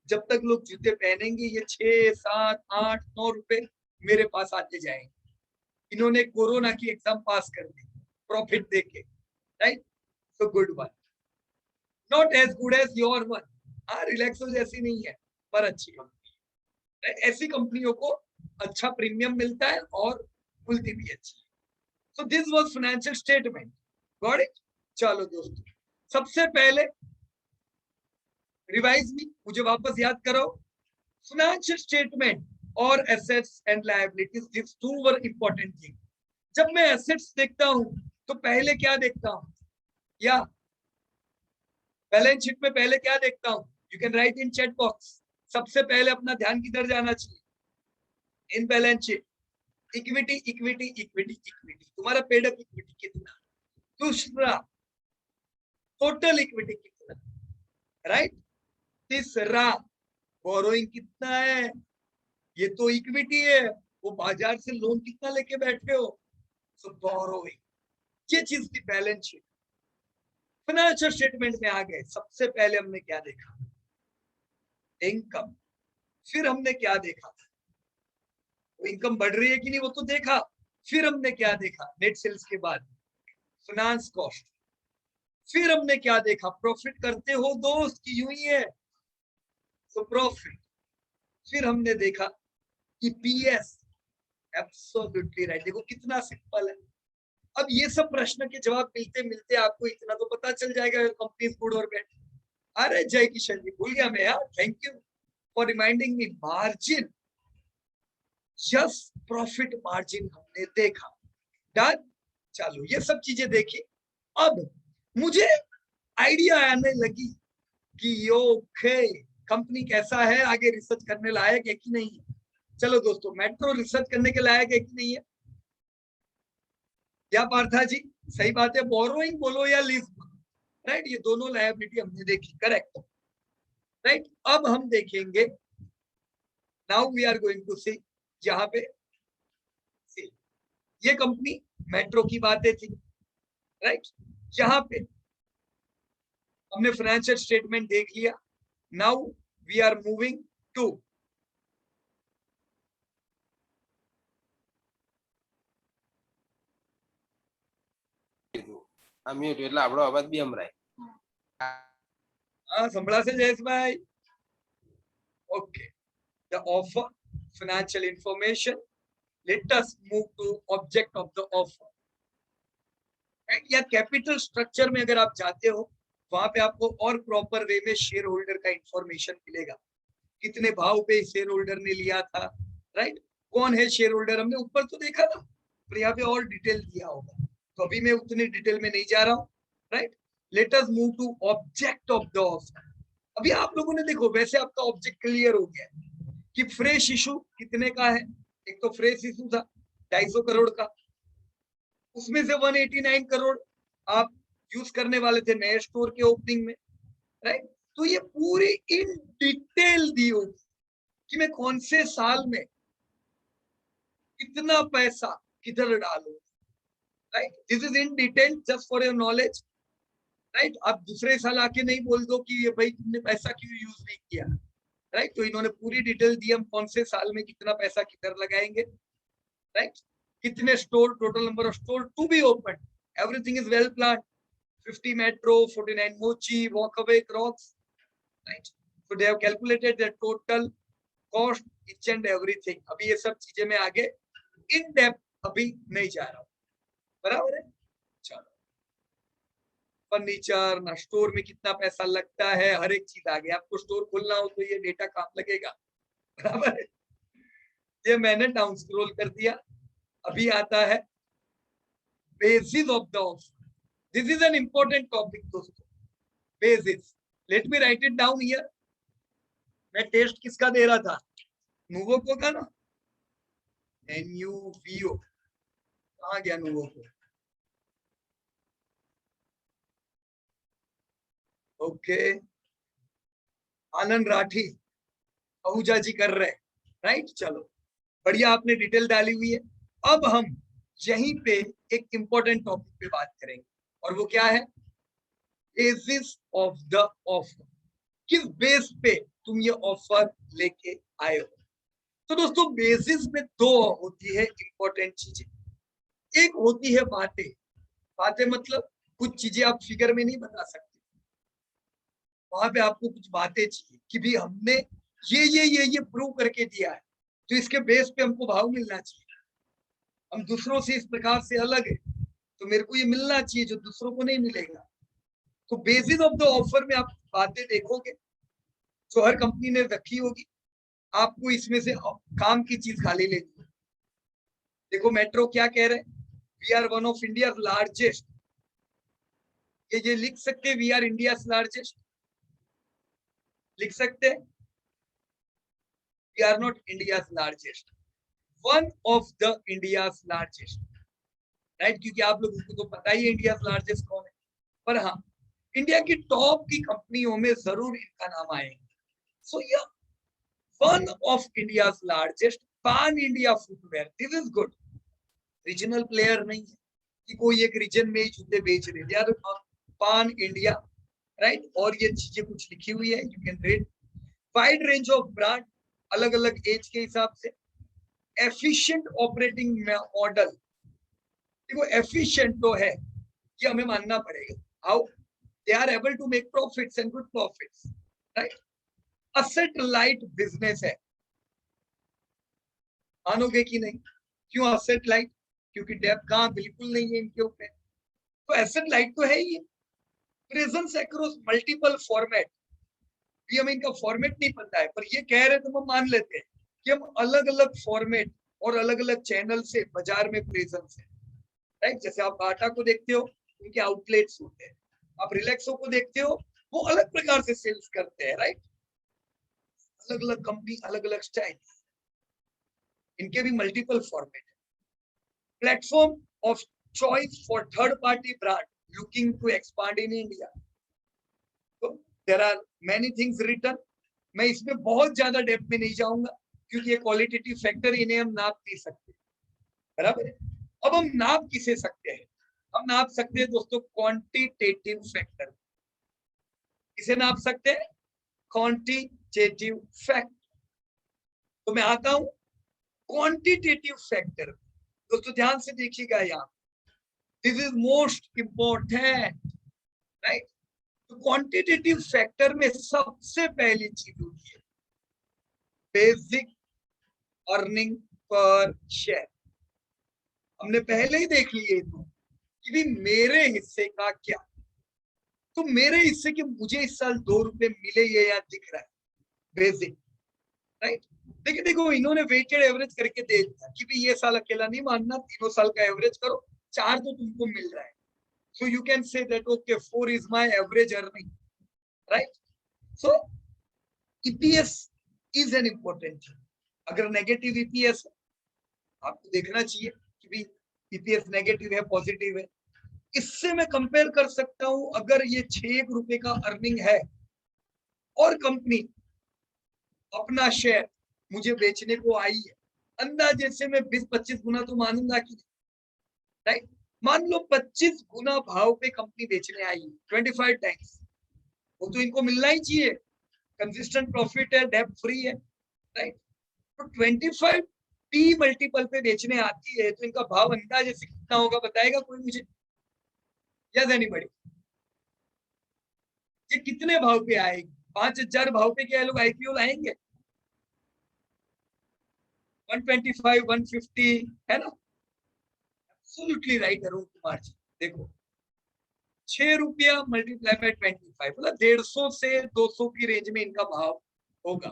जब तक लोग जूते पहनेंगे, ये 6, 7, 8, ₹9 मेरे पास आते जाएंगे, इन्होंने कोरोना की एग्जाम पास कर दी प्रॉफिट देके, right? So good one, not as good as your one. हाँ, रिलैक्सो जैसी नहीं है पर अच्छी कंपनी है। ऐसी कंपनियों को अच्छा प्रीमियम मिलता है और खुलती भी अच्छी है। So this was financial statement, got it? चलो दोस्तों, सबसे पहले रिवाइज मी, मुझे वापस याद करो। फाइनेंशियल स्टेटमेंट और assets and liabilities, this two were important thing. जब मैं एसेट्स देखता हूं तो पहले क्या देखता हूं, या बैलेंस शीट में पहले क्या देखता हूं? You can write in chat box. सबसे पहले अपना ध्यान किधर जाना चाहिए in balance sheet? Equity, equity, equity, equity. तुम्हारा पेड अप इक्विटी कितना? दूसरा, टोटल इक्विटी कितना, राइट? तीसरा, बोरोइंग कितना है? ये तो इक्विटी है, वो बाजार से लोन कितना लेके बैठे हो, सो बोरोइंग। ये चीज थी बैलेंस शीट। फाइनेंशियल स्टेटमेंट में आ गए, सबसे पहले हमने क्या देखा? इनकम। फिर हमने क्या देखा? इनकम बढ़ रही है कि नहीं वो तो देखा। फिर हमने क्या देखा? नेट सेल्स के बाद फाइनेंस कॉस्ट। फिर हमने क्या देखा? प्रॉफिट करते हो दोस्त की यूं ही है, तो प्रॉफिट। फिर हमने देखा ईपीएस। Absolutely right. देखो कितना सिंपल है। अब ये सब प्रश्न के जवाब मिलते मिलते आपको इतना तो पता चल जाएगा कंपनी गुड और बैड। अरे जय किशन जी, भूल गया मैं यार, thank you for reminding me. Margin, yes, profit margin हमने देखा, डन। चलो ये सब चीजें देखी। अब मुझे आइडिया आने लगी कि ओके कंपनी कैसा है, आगे रिसर्च करने लायक है कि नहीं। चलो दोस्तों, मेट्रो रिसर्च करने के लायक है कि नहीं है? क्या पार्था जी, सही बात है। बोरोइंग बोलो या लीज, राइट, ये दोनों लायबिलिटी हमने देखी, करेक्ट, राइट। अब हम देखेंगे, now we are going to see, यहाँ पे सी, ये कंपनी मेट्रो की बातें थी, राइट। यहाँ पे हमने फाइनेंशियल स्टेटमेंट देख लिया। Now we are moving to mute એટલે આપણો અવાજ બી સંભળાય. हाँ, संभला से जयेश भाई। Okay, the offer, financial information, let us move to object of the offer. या कैपिटल स्ट्रक्चर में अगर आप जाते हो, वहां पे आपको और प्रॉपर वे में शेयर होल्डर का इंफॉर्मेशन मिलेगा। कितने भाव पे शेयर होल्डर ने लिया था, राइट, कौन है शेयर होल्डर, हमने ऊपर तो देखा था, पर यहाँ पे और डिटेल दिया होगा, तो अभी मैं उतनी डिटेल में नहीं जा रहा हूँ, right. Let us move to object of the offer. अभी आप लोगों ने देखो, वैसे आपका ऑब्जेक्ट क्लियर हो गया कि फ्रेश इशू कितने का है। एक तो फ्रेश इशू था 250 करोड़ का, उसमें से 189 करोड़ आप यूज करने वाले थे नए स्टोर के ओपनिंग में, राइट। तो ये पूरी इन डिटेल दी होगी कि मैं कौन से साल में कितना पैसा किधर डालू, right. This is in detail just for your knowledge, right. आप दूसरे साल आके नहीं बोल दो कि ये भाई तुमने पैसा क्यों यूज नहीं किया, राइट। तो इन्होंने पूरी डिटेल दी, हम कौन से साल में कितना पैसा किधर लगाएंगे, राइट। कितने store, total number of store to be open, everything is well plan. 50 metro, 49 mochi, walkaway crocs, right? So they have calculated the total cost, each and everything. अभी ये सब चीजें मैं आगे इन डेप्थ अभी नहीं जा रहा हूँ, बराबर है। चलो, फर्नीचर ना, स्टोर में कितना पैसा लगता है, हर एक चीज आ गई। आपको स्टोर खोलना हो तो ये डेटा काम लगेगा, बराबर है। ये मैंने डाउन स्क्रॉल कर दिया। अभी आता है basis of the offer. This is an important topic दोस्तों, basis. Let me write it down here. मैं टेस्ट किसका दे रहा था? नूवोको का ना, NUVO। कहाँ गया नूवोको? ओके, आनंद राठी आहूजा जी कर रहे, राइट। चलो बढ़िया, आपने डिटेल डाली हुई है। अब हम यहीं पे एक इंपॉर्टेंट टॉपिक पे बात करेंगे, और वो क्या है? Basis of the offer. किस बेस पे तुम ये ऑफर लेके आए हो? तो दोस्तों, बेसिस में दो होती है इंपॉर्टेंट चीजें। एक होती है बातें। बातें मतलब कुछ चीजें आप फिगर में नहीं बता सकते, वहां पे आपको कुछ बातें चाहिए कि भी हमने ये प्रूव करके दिया है, तो इसके बेस पे हमको भाव मिलना चाहिए। हम दूसरों से इस प्रकार से अलग है, तो मेरे को ये मिलना चाहिए जो दूसरों को नहीं मिलेगा। तो बेसिस ऑफ द ऑफर में आप बातें देखोगे जो हर कंपनी ने रखी होगी, आपको इसमें से काम की चीज खाली लेनी है। देखो मेट्रो क्या कह रहे हैं, we are one of India largest, ये लिख सकते हैं, वी आर इंडिया लार्जेस्ट, लिख सकते हैं। We are not India largest, one of the India largest, right, क्योंकि आप लोगों को तो पता ही है इंडिया लार्जेस्ट कौन है। पर हाँ, इंडिया की टॉप की कंपनियों में जरूर इनका नाम आएगा। सो या वन ऑफ इंडिया लार्जेस्ट पान India footwear, this is good. Regional player नहीं है कि कोई एक रीजन में ही जूते बेच रहे, they are pan India, right. और ये चीजें कुछ लिखी हुई है, you can read. Wide range of brand, अलग अलग एज के हिसाब से। एफिशिएंट ऑपरेटिंग मॉडल, देखो एफिशिएंट तो है, ये हमें मानना पड़ेगा। How they are able to make profits and good profits, right. Asset light business है, मानोगे कि नहीं? क्यों असेट लाइट? क्योंकि डेप कहाँ बिल्कुल नहीं है इनके ऊपर, तो एसेट लाइट तो है ही। प्रेजेंस अक्रॉस मल्टीपल फॉर्मेट, भी हमें इनका फॉर्मेट नहीं पता है, पर ये कह रहे तो हम मान लेते हैं कि हम अलग अलग फॉर्मेट और अलग अलग चैनल से बाजार में प्रेजेंस है, राइट। जैसे आप बाटा को देखते हो, उनके आउटलेट्स होते हैं, आप रिलैक्सो को देखते हो, वो अलग प्रकार से सेल्स करते हैं, राइट। अलग अलग कंपनी, अलग अलग स्टाइल, इनके भी मल्टीपल फॉर्मेट है। Platform of choice for third party brand looking to expand in India, तो there are many things written. मैं इसमें बहुत ज्यादा डेप्थ में नहीं जाऊंगा, क्योंकि ये क्वालिटेटिव फैक्टर, इन्हें हम नाप नहीं सकते, बराबर है। अब हम नाप किसे सकते हैं? हम नाप सकते हैं दोस्तों क्वांटिटेटिव फैक्टर। किसे नाप सकते हैं? Quantitative factor. तो मैं आता हूं क्वांटिटेटिव फैक्टर। दोस्तों ध्यान से देखिएगा, यहाँ this is most important, right. तो क्वांटिटेटिव फैक्टर में सबसे पहली चीज होती है बेसिक अर्निंग पर शेयर। हमने पहले ही देख लिए तो कि भी मेरे हिस्से का क्या, तो मेरे हिस्से के मुझे इस साल 2 रुपए मिले, ये यहाँ दिख रहा है बेसिक, राइट। देखिए देखो, इन्होंने वेटेड एवरेज करके दे दिया कि भी ये साल अकेला नहीं मानना, तीनों साल का एवरेज करो, 4 तो तुमको मिल रहा है। So you can say that okay, 4 is my average earning, right? So EPS is an important thing. अगर नेगेटिव EPS है, आपको देखना चाहिए कि भी EPS नेगेटिव है पॉजिटिव है। इससे मैं कंपेयर कर सकता हूं, अगर ये 6 रुपए का अर्निंग है और कंपनी अपना शेयर मुझे बेचने को आई है, अंदाजे से मैं 20-25 गुना तो मानूंगा कि, राइट। मान लो 25 गुना भाव पे कंपनी बेचने आई है, 25 टाइम्स, वो तो इनको मिलना ही चाहिए, कंसिस्टेंट प्रॉफिट है, डेब्ट फ्री है, राइट। तो 25 पी मल्टीपल पे बेचने आती है, तो इनका भाव अंदाजे से कितना होगा, बताएगा कोई मुझे? Yes anybody? ये कितने भाव पे आएगी? 5,000 भाव पे क्या लोग आईपीओ लाएंगे? 125, 150, है ना? Absolutely right Arun Kumar ji. देखो 6 रुपया मल्टीप्लाई बाय 25, मतलब 150 से 200 की रेंज में इनका भाव होगा,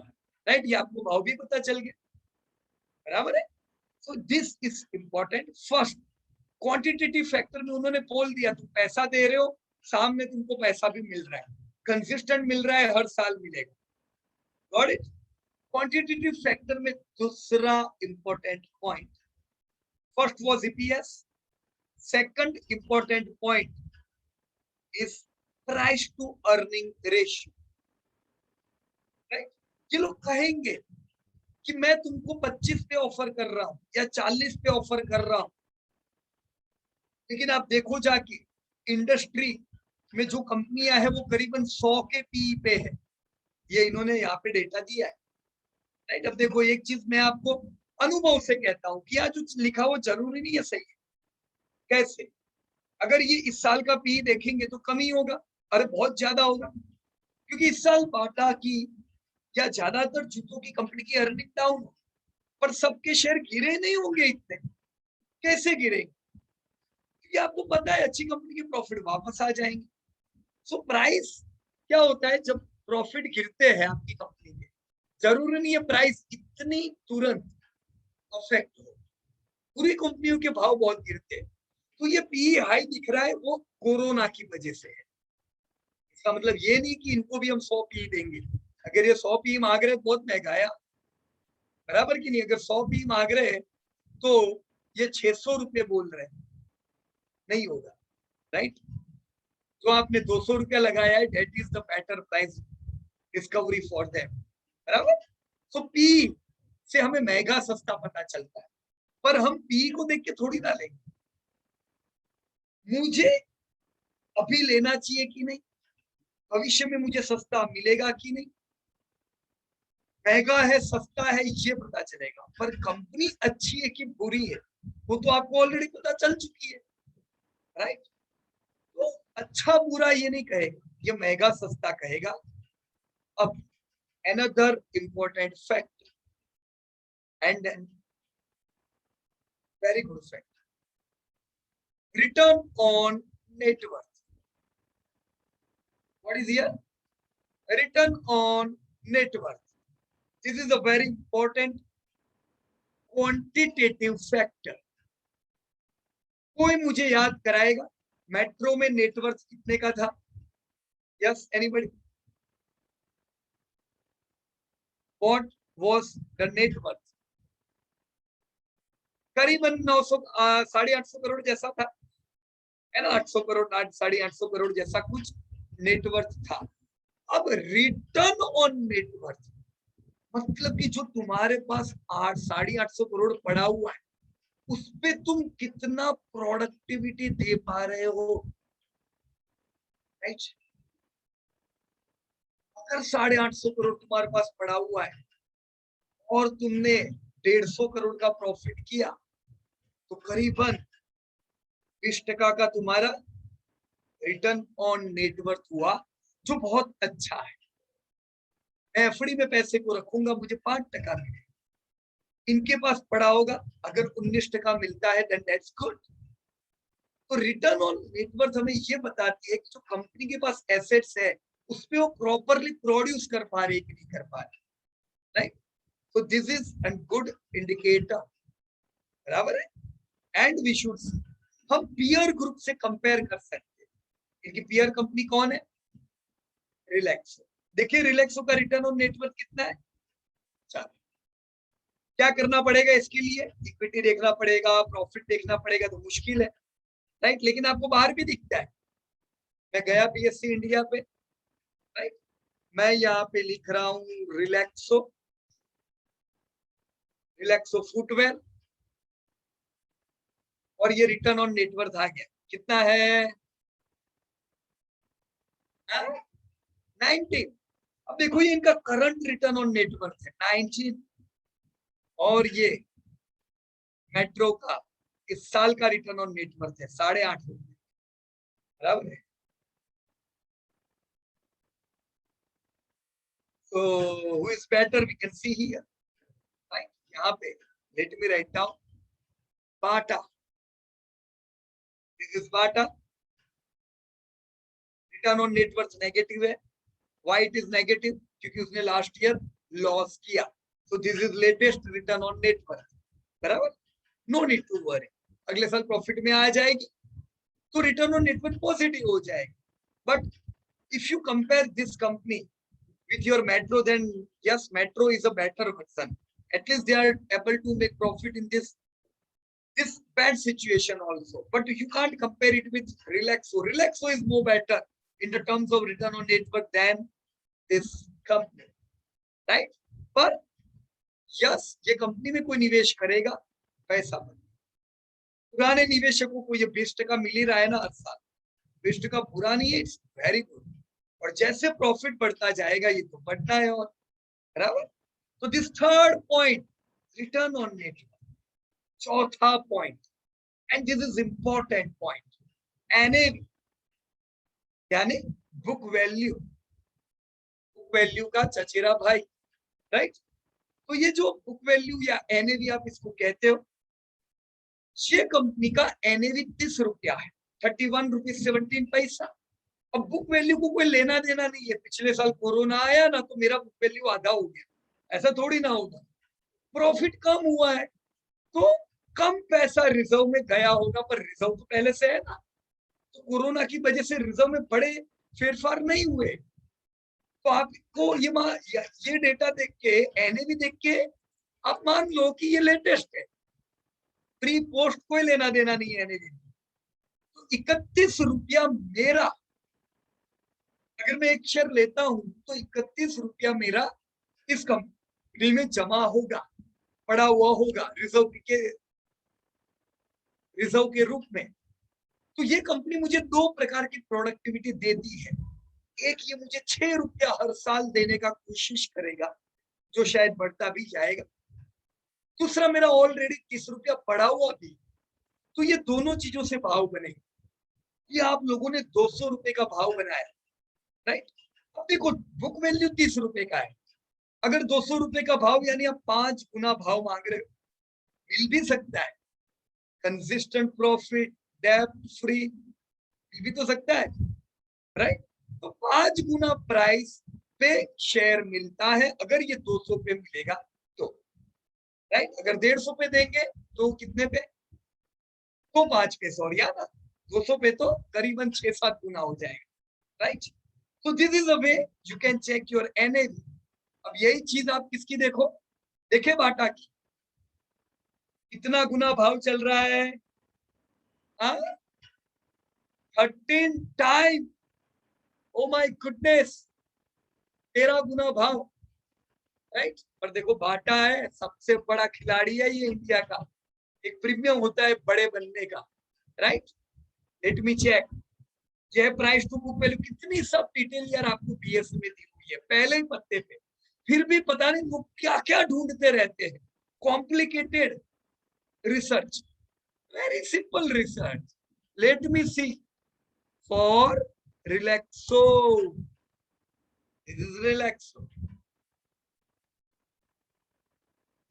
राइट। ये आपको भाव भी पता चल गया, बराबर है। सो this is important. First quantitative factor में उन्होंने बोल दिया, तुम पैसा दे रहे हो, सामने तुमको पैसा भी मिल रहा है, कंसिस्टेंट मिल रहा है, हर साल मिलेगा, गॉट इट। क्वांटिटेटिव फैक्टर में दूसरा important point, first was EPS, second important point is price to earning ratio, right. ये लोग कहेंगे कि मैं तुमको 25 पे ऑफर कर रहा हूं या 40 पे ऑफर कर रहा हूं, लेकिन आप देखो जाके इंडस्ट्री में जो कंपनियां है वो करीबन 100 के पी पे है, ये इन्होंने यहाँ पे डेटा दिया है, राइट। अब देखो एक चीज मैं आपको अनुभव से कहता हूँ कि यहाँ जो लिखा वो जरूरी नहीं है सही है, कैसे? अगर ये इस साल का पी देखेंगे तो कम ही होगा, अरे बहुत ज्यादा होगा, क्योंकि इस साल बाटा की या ज्यादातर जूतों की कंपनी की अर्निंग डाउन, पर सबके शेयर गिरे नहीं होंगे इतने। कैसे गिरेंगे? क्योंकि आपको पता है अच्छी कंपनी के प्रॉफिट वापस आ जाएंगे। सो प्राइस क्या होता है जब प्रॉफिट गिरते हैं आपकी कंपनी के, जरूरी नहीं है प्राइस इतनी तुरंत अफेक्ट हो, पूरी कंपनियों के भाव बहुत गिरते हैं। तो ये पी हाई दिख रहा है वो कोरोना की वजह से है। इसका मतलब ये नहीं कि इनको भी हम 100 पी देंगे। अगर ये 100 पी मांग रहे बहुत महंगा है, बराबर की नहीं? अगर 100 पी मांग रहे हैं तो ये 600 रुपये बोल रहे हैं, नहीं होगा, राइट? जो आपने 200 रुपया लगाया है, that is the better price discovery for them, बराबर? सो पी से हमें महंगा सस्ता पता चलता है, पर हम पी को देख के थोड़ी ना लेंगे। मुझे अभी लेना चाहिए कि नहीं, भविष्य में मुझे सस्ता मिलेगा कि नहीं, महंगा है सस्ता है ये पता चलेगा, पर कंपनी अच्छी है कि बुरी है वो तो आपको ऑलरेडी पता चल चुकी है, राइट? तो अच्छा बुरा ये नहीं कहेगा, ये महंगा सस्ता कहेगा। अब another important fact and an very good fact, return on net worth. What is here? Return on net worth. This is a very important quantitative factor. कोई मुझे याद कराएगा मेट्रो में नेटवर्थ कितने का था? Yes anybody? What was the net worth? करीबन 900 850 करोड़ जैसा था, है ना? 800 करोड़ 850 करोड़ जैसा कुछ नेटवर्थ था। अब रिटर्न ऑन नेटवर्थ मतलब कि जो तुम्हारे पास 850 करोड़ पड़ा हुआ है उस पे तुम कितना प्रोडक्टिविटी दे पा रहे हो, राइट? अगर 850 करोड़ तुम्हारे पास पड़ा हुआ है और तुमने 150 करोड़ का प्रॉफिट किया तो करीबन 20% का तुम्हारा रिटर्न ऑन नेटवर्थ हुआ, जो बहुत अच्छा है। मैं एफडी में पैसे को रखूंगा, मुझे 5% मिलेगा। इनके पास पड़ा होगा, अगर 19% मिलता है देन दैट्स गुड। तो रिटर्न ऑन नेटवर्थ हमें ये बताती है कि जो कंपनी के पास एसेट्स है उस पे वो प्रॉपरली प्रोड्यूस कर पा रही है कि नहीं कर पा रही, right? So this is a good indicator, बराबर है? And we should see, हम पीयर ग्रुप से कंपेयर कर सकते हैं। इनकी पीयर कंपनी कौन है? रिलैक्सो। देखिए रिलैक्सो का रिटर्न ऑन नेटवर्थ कितना है? 4। क्या करना पड़ेगा इसके लिए? इक्विटी देखना पड़ेगा, प्रॉफिट देखना पड़ेगा, तो मुश्किल है, राइट? लेकिन आपको बाहर भी दिखता है। मैं गया बीएससी इंडिया पे, राइट? मैं यहाँ पे लिख रहा हूँ रिलैक्सो, रिलैक्सो फुटवेयर, और ये रिटर्न ऑन नेटवर्थ आ गया, कितना है? 19। अब देखो ये इनका करंट रिटर्न ऑन नेटवर्थ है 19, और ये मेट्रो का इस साल का रिटर्न ऑन नेटवर्थ है 8.5, बराबर है? So who is better we can see here, right? यहाँ पे let me write down Bata. This is Bata. Return on net worth negative है। Why it is negative? क्योंकि उसने लास्ट ईयर लॉस किया। So this is latest return on net worth, बराबर? नो नीड टू वरी, अगले साल प्रॉफिट में आ जाएगी तो रिटर्न ऑन नेटवर्थ पॉजिटिव हो जाएगी। But if you compare this company with your Metro, then yes, Metro is a better version. At least they are able to make profit in this bad situation also. But you can't compare it with Relaxo. Relaxo is more better in the terms of return on net worth than this company, right? पर yes, ये कंपनी में कोई निवेश करेगा पैसा बने। पुराने निवेशकों को ये 20% मिल ही रहा है ना हर साल, 20% बुरा नहीं है, इट्स वेरी गुड। और जैसे प्रॉफिट बढ़ता जाएगा ये तो बढ़ना है, और बराबर? तो this third point return on net, चौथा point and this is important point, NAV यानी बुक वैल्यू, बुक वैल्यू का चचेरा भाई, राइट। तो ये जो बुक वैल्यू या एनएवी आप इसको कहते हो, ये कंपनी का एनएवी 30 रुपया है, 31 रुपीज 17 पैसा। अब बुक वैल्यू को कोई लेना देना नहीं है, पिछले साल कोरोना आया ना तो मेरा बुक वैल्यू आधा हो गया, ऐसा थोड़ी ना होगा। प्रॉफिट कम हुआ है तो कम पैसा रिजर्व में गया होगा, पर रिजर्व तो पहले से है ना, तो कोरोना की वजह से रिजर्व में बड़े फेरफार नहीं हुए। तो आपको ये डेटा देख के, एनएवी देख के आप मान लो कि ये लेटेस्ट है, प्री पोस्ट कोई लेना देना नहीं है एनएवी। तो 31 रुपया मेरा, अगर मैं एक शेयर लेता हूं तो 31 रुपया मेरा इस कंपनी में जमा होगा, पड़ा हुआ होगा रिजर्व के रूप में। तो ये कंपनी मुझे दो प्रकार की प्रोडक्टिविटी देती है। एक, ये मुझे 6 रुपया हर साल देने का कोशिश करेगा, जो शायद बढ़ता भी जाएगा। दूसरा, मेरा ऑलरेडी 30 रुपया पड़ा हुआ भी, तो ये दोनों चीजों से भाव बनेगा। ये आप लोगों ने 200 रुपए का भाव बनाया, राइट। अब देखो, बुक वैल्यू 30 रुपए का है, अगर 200 रुपए का भाव यानी आप 5 गुना भाव मांग रहे हो, मिल भी सकता है। कंसिस्टेंट प्रॉफिट, डेब्ट फ्री, मिल भी तो सकता है, राइट। तो 5 गुना प्राइस पे शेयर मिलता है अगर ये 200 पे मिलेगा तो, राइट। अगर 150 पे देंगे तो कितने पे, तो 5 पे, सॉरी यार, 200 पे तो करीबन 6-7 गुना हो जाएगा, राइट। तो this is a way you can check your NAV. अब यही चीज आप किसकी देखो, देखे बाटा की, कितना गुना भाव चल रहा है, 13 टाइम, ओ माय गुडनेस, 13 गुना भाव, राइट। पर देखो बाटा है, सबसे बड़ा खिलाड़ी है ये इंडिया का, एक प्रीमियम होता है बड़े बनने का, राइट। लेट मी चेक, ये प्राइस टू बुक वैल्यू कितनी सब डिटेल यार आपको बीएससी में दी हुई है पहले ही पत्ते पे, फिर भी पता नहीं वो क्या क्या ढूंढते रहते हैं। Complicated research, very simple research. Let me see, for Relaxo, this is Relaxo,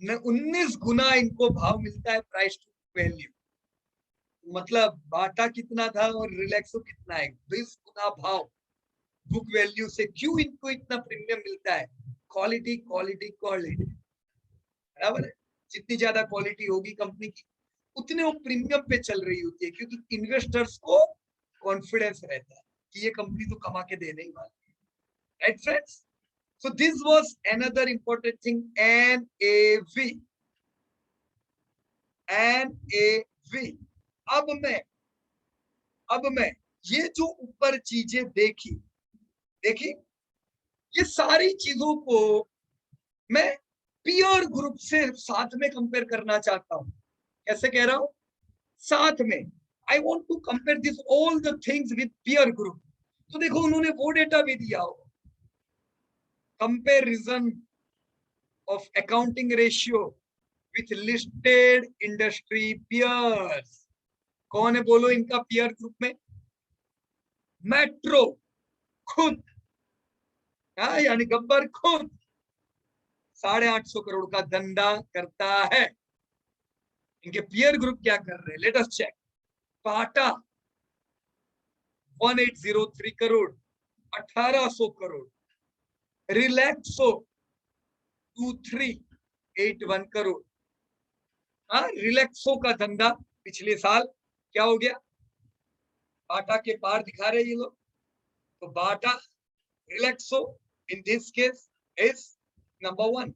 19 गुना इनको भाव मिलता है प्राइस टू वैल्यू। मतलब बाटा कितना था और रिलैक्सो कितना है, 20 गुना भाव बुक वैल्यू से। क्यों इनको इतना प्रीमियम मिलता है, क्वालिटी क्वालिटी क्वालिटी, बराबर है। जितनी ज्यादा क्वालिटी होगी कंपनी की, उतने वो प्रीमियम पे चल रही होती है, क्योंकि इन्वेस्टर्स को कॉन्फिडेंस रहता है कि ये कंपनी तो कमा के देने ही वाली है, right friends. So this was another important thing, NAV, NAV. अब मैं ये जो ऊपर चीजें देखी, ये सारी चीजों को मैं पीयर ग्रुप से साथ में कंपेयर करना चाहता हूं। कैसे कह रहा हूं, साथ में, I want to compare this all the things with peer group. तो देखो उन्होंने वो डेटा भी दिया हो, comparison of accounting ratio with listed industry peers. कौन है बोलो इनका पीयर ग्रुप में, मेट्रो खुद, यानी गब्बर खुद 850 करोड़ का धंधा करता है। इनके पीयर ग्रुप क्या कर रहे हैं, let us check. Tata 1803 crore, 1800 crore. Relaxo 2381 crore. Relaxo का धंधा पिछले साल क्या हो गया, बाटा के पार दिखा रहे ये लोग। तो Bata, Relaxo in this case is number 1।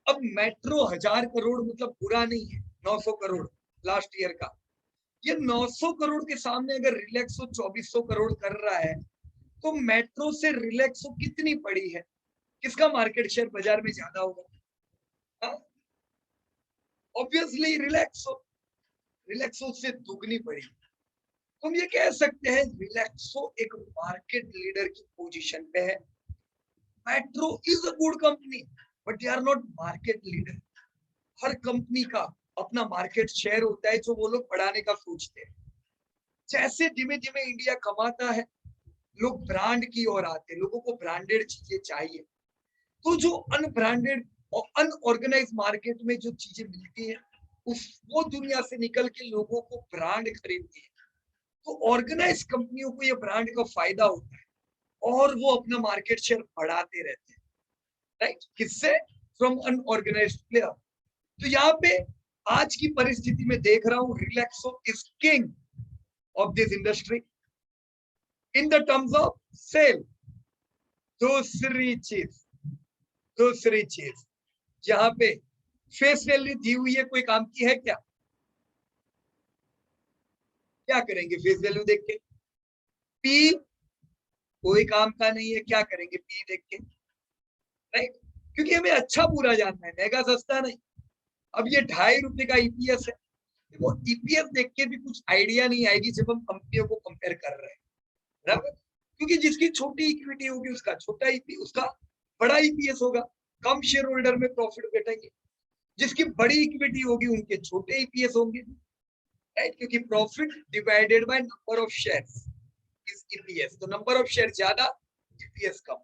अब मेट्रो 1000 करोड़ मतलब बुरा नहीं है, 900 करोड़ लास्ट ईयर का। ये 900 करोड़ के सामने अगर रिलैक्सो 2400 करोड़ कर रहा है, तो मेट्रो से रिलैक्सो कितनी पड़ी है, किसका मार्केट शेयर बाजार में ज्यादा होगा, ऑब्वियसली रिलैक्सो से दुगनी पड़ी। हम ये कह सकते हैं रिलैक्सो एक मार्केट लीडर की पोजीशन पे है। Metro is a good company but they are not market leader. हर कंपनी का अपना मार्केट शेयर होता है जो वो लोग बढ़ाने का सोचते हैं। जैसे धीमे धीमे इंडिया कमाता है, लोग ब्रांड की ओर आते हैं, लोगों को ब्रांडेड चीजें चाहिए। तो जो अनब्रांडेड और अनऑर्गेनाइज मार्केट में जो चीजें मिलती हैं, उस वो दुनिया से निकल के लोगों को ब्रांड खरीदती है। तो ऑर्गेनाइज कंपनियों को ये ब्रांड का फायदा होता है और वो अपना मार्केट शेयर बढ़ाते रहते हैं, राइट? किससे? From unorganised player. तो यहाँ पे आज की परिस्थिति में देख रहा हूं, Relaxo is king of this industry in the terms of sale. दूसरी चीज यहाँ पे फेस वैल्यू दी हुई है, कोई काम की है क्या? क्या करेंगे फेस वैल्यू देख के? पी कोई काम का नहीं है, क्या करेंगे पी देख के, राइट? क्योंकि हमें अच्छा पूरा जानना है, महंगा सस्ता नहीं। अब ये ₹2.5 का ईपीएस है, वो ईपीएस देख के भी कुछ आइडिया नहीं आएगी जब हम कंपनियों को कंपेयर कर रहे हैं, बराबर? क्योंकि जिसकी छोटी इक्विटी होगी उसका छोटा ईपी, उसका बड़ा ईपीएस होगा, कम शेयर होल्डर में प्रॉफिट बैठेंगे। जिसकी बड़ी इक्विटी होगी उनके छोटे ईपीएस होंगे, राइट? क्योंकि profit divided by number of shares is EPS. तो नंबर ऑफ शेयर ज्यादा, ईपीएस कम।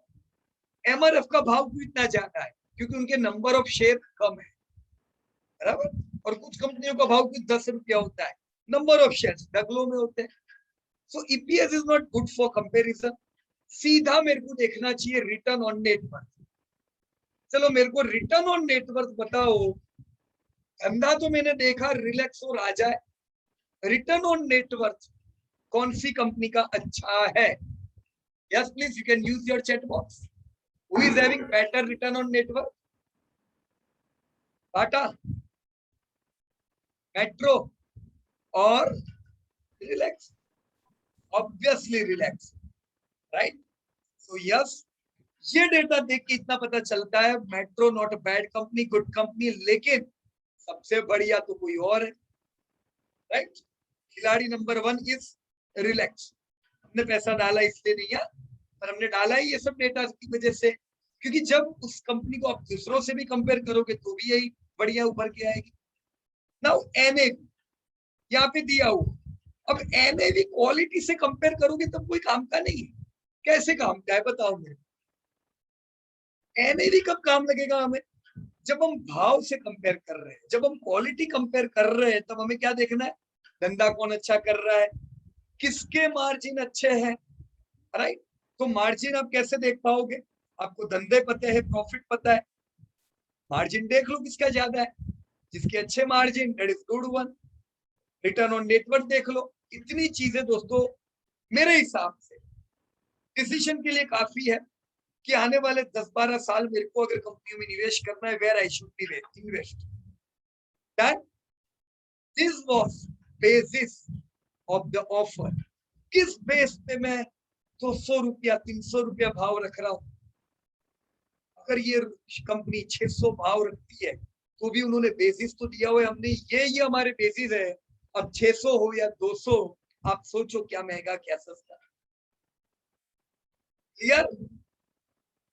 एमआरएफ का भाव क्यों इतना ज्यादा है? क्योंकि उनके नंबर ऑफ शेयर कम है, बराबर? और कुछ कंपनियों का भाव कुछ ₹10 होता है, नंबर ऑफ शेयर्स डबलों में होते हैं। So EPS is not good for comparison. सीधा मेरे को देखना चाहिए रिटर्न ऑन नेटवर्थ। चलो मेरे को रिटर्न ऑन नेटवर्थ बताओ। धंधा तो मैंने देखा रिलैक्सो राजा है, रिटर्न ऑन नेटवर्थ कौन सी कंपनी का अच्छा है? Yes please, you can use your chat box. Who is having better return on networth? Tata, Metro और Relaxo? Obviously Relaxo, right? So yes, ये डेटा देख के इतना पता चलता है Metro not a bad company, good company, लेकिन सबसे बढ़िया तो कोई और है, राइट? खिलाड़ी नंबर 1 इज रिलैक्स। हमने पैसा डाला इसलिए नहीं है, पर हमने डाला ही ये सब डेटा की वजह से, क्योंकि जब उस कंपनी को आप दूसरों से भी कंपेयर करोगे तो भी यही बढ़िया उभर के आएगी। नाउ एनएवी यहाँ पे दिया हुआ, अब एनएवी क्वालिटी से कंपेयर करोगे तब कोई काम का नहीं है। कैसे काम का है बताओ मेरे? एनएवी कब काम लगेगा हमें? जब हम भाव से कंपेयर कर रहे हैं, जब हम क्वालिटी कंपेयर कर रहे हैं, तब हमें क्या देखना है? धंधा कौन अच्छा कर रहा है, किसके मार्जिन अच्छे हैं, राइट? तो मार्जिन आप कैसे देख पाओगे? आपको धंधे पता है, प्रॉफिट पता है, मार्जिन देख लो किसका ज्यादा है। जिसके अच्छे margin, that is good one. Return on net worth देख लो। इतनी चीजें दोस्तों मेरे हिसाब से डिसीजन के लिए काफी है कि आने वाले 10-12 साल मेरे को अगर कंपनियों में निवेश करना है, where I should be invest. That this was basis of the offer. किस बेस पे मैं ₹200 ₹300 भाव रख रहा हूं? अगर ये कंपनी 600 भाव रखती है तो भी उन्होंने बेसिस तो दिया हुआ है, हमने ये हमारे बेसिस है। अब 600 हो या 200, आप सोचो क्या महंगा क्या सस्ता। Clear,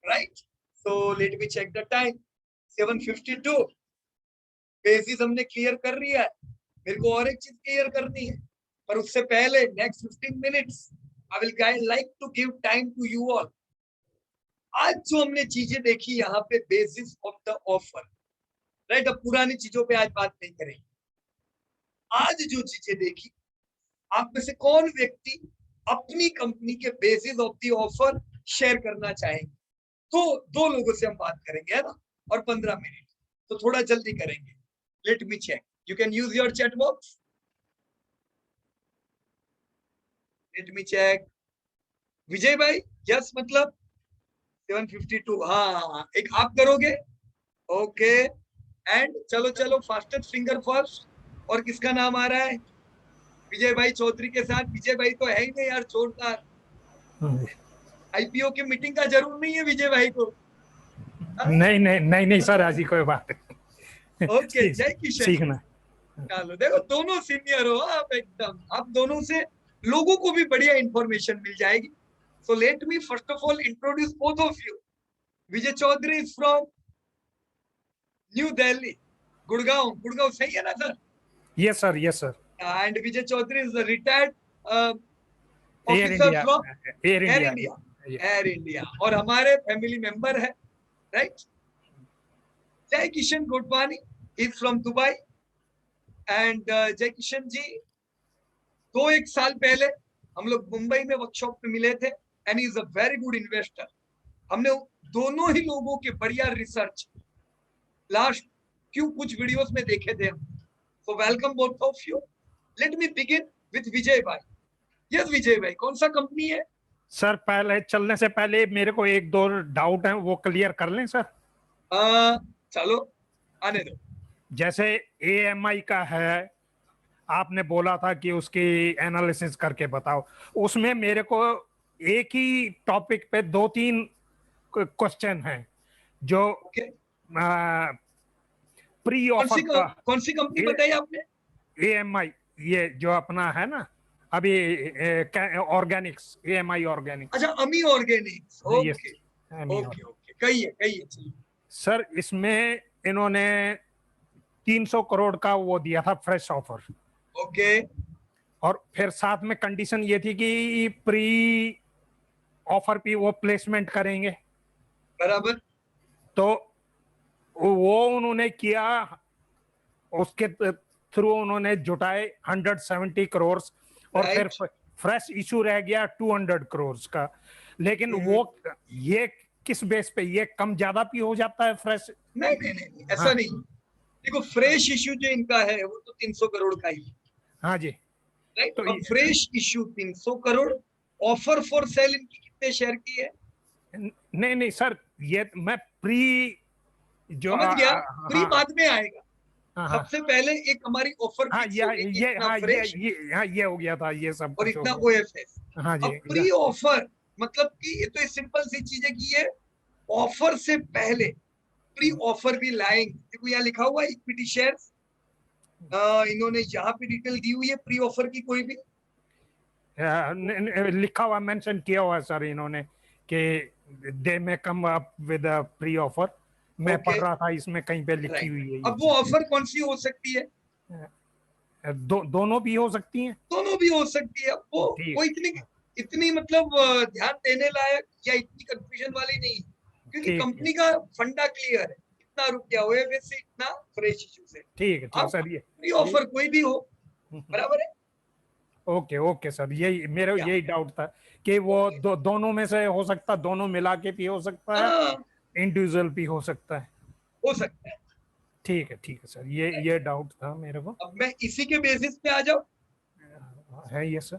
right? So let me check the time. 7:52। Basis हमने क्लियर कर लिया है। मेरे को और एक चीज क्लियर करनी है, पर उससे पहले next 15 minutes I will like to give time to you all. आज जो हमने चीजें देखी यहाँ पे basis of the offer, right? अब पुरानी चीजों पे आज बात नहीं करेंगे। आज जो चीजें देखी, आप में से कौन व्यक्ति अपनी कंपनी के basis of the offer share करना चाहेंगे? तो 2 लोगों से हम बात करेंगे, है ना? और 15 मिनट, तो थोड़ा जल्दी करेंगे। Let me check, you can use your chat box. Let me check. Vijay भाई, यस मतलब 7:52। हाँ, एक आप करोगे, ओके। एंड चलो चलो, फास्टेस्ट फिंगर फर्स्ट। और किसका नाम आ रहा है? विजय भाई चौधरी के साथ। विजय भाई तो है ही नहीं यार, जोरदार। आईपीओ की मीटिंग का जरूर नहीं है विजय भाई को। नहीं नहीं नहीं नहीं सर, ऐसी कोई बात ओके, जय किशन। सीखना। चलो देखो, दोनों सीनियर हो आप एकदम। आप दोनों से लोगों को भी बढ़िया इंफॉर्मेशन मिल जाएगी। So let me first of all introduce both of you. Vijay Chaudhary is from New Delhi, Gurgaon, Gurgaon सही है ना sir? Yes sir, yes sir. And Vijay Chaudhary is retired air officer India, from air Air India. India, Air India, और हमारे फैमिली मेंबर है, right? Jai Kishan Gotwani is from Dubai. And Jai Kishan जी, 1 साल पहले हम लोग मुंबई में वर्कशॉप पे मिले थे, and is a very good investor. हमने दोनों ही लोगों के बढ़िया रिसर्च लास्ट कुछ वीडियोस में देखे थे। So welcome both of you. Let me begin with Vijay भाई। यस विजय भाई, कौन सा कंपनी है? सर पहले चलने से पहले मेरे को एक दो डाउट है, वो क्लियर कर लें सर। चलो आने दो। जैसे एएमआई का है, आपने बोला था कि उसकी एनालिसिस करके बताओ। उसमें मेरे को एक ही टॉपिक पे 2-3 क्वेश्चन है जो ओके, प्री ऑफर का। कौन सी कंपनी बताई आपने? एएमआई, ये जो अपना है ना अभी, ऑर्गेनिक्स, एएमआई ऑर्गेनिक्स। अच्छा, अमी ऑर्गेनिक्स। ओके ओके ओके, कही है चलिए। सर इसमें इन्होंने 300 करोड़ का वो दिया था फ्रेश ऑफर, ओके, और फिर साथ में कंडीशन ये थी कि प्री ऑफर पे वो प्लेसमेंट करेंगे। बराबर। तो वो उन्होंने किया, उसके थ्रू उन्होंने जुटाए 170 करोड़, और फिर राइट। फ्रेश इशू रह गया 200 करोड़ का। लेकिन वो ये किस बेस पे, ये कम ज्यादा भी हो जाता है फ्रेश? नहीं नहीं नहीं, ऐसा हाँ नहीं। देखो, फ्रेश इश्यू जो इनका है वो तो 300 करोड़ का ही है, हाँ जी। राइट? तो अब fresh issue 300 crore, offer for cell इनकी कितने शेयर की है? नहीं नहीं सर, ये मैं प्री जो समझ गया, प्री हाँ बाद में आएगा। हाँ हाँ सबसे पहले एक हमारी ऑफर हाँ, फिक्स हो गई कि इतना हाँ फ्रेश हाँ, ये हो गया था, ये सब और कुछ हो इतना गया। ओएफएस। हाँ जी, अब प्री ऑफर मतलब कि ये तो सिंपल सी चीज है कि ये ऑफर से पहले प्री ऑफर भी लाएंगे। देखो यहाँ लिखा हुआ है इक्विटी शेयर्स, इन्होंने यहाँ पे डिटेल दी हुई है प्री ऑफर की। कोई भी लिखा हुआ, मेंशन किया हुआ है सर इन्होंने कि दे में come up with pre offer. मैं ओके, पढ़ रहा था, इसमें कहीं पे लिखी राइट। हुई है ये अब वो ऑफर कौन सी हो सकती है? दोनों भी हो सकती हैं। दोनों भी हो सकती है। वो ठीक। इतनी इतनी मतलब ध्यान देने लायक या इतनी कंफ्यूजन वाली नहीं है, क्योंकि ठीक कंपनी का फंडा क्लियर है। इतना रुपया हुए वैसे इतना फ्रेश इशू से। ठीक अब सर, प्री ऑफर कोई भी हो, बराबर है। ओके ओके सर, यही मेरा क्या? यही डाउट था कि वो दोनों में से हो सकता, दोनों मिला के भी हो सकता है, हाँ, इंडिविजुअल भी हो सकता है। हो सकता है। ठीक है सर, ये डाउट था मेरे को। अब मैं इसी के बेसिस पे आ जाऊं। है ये सर।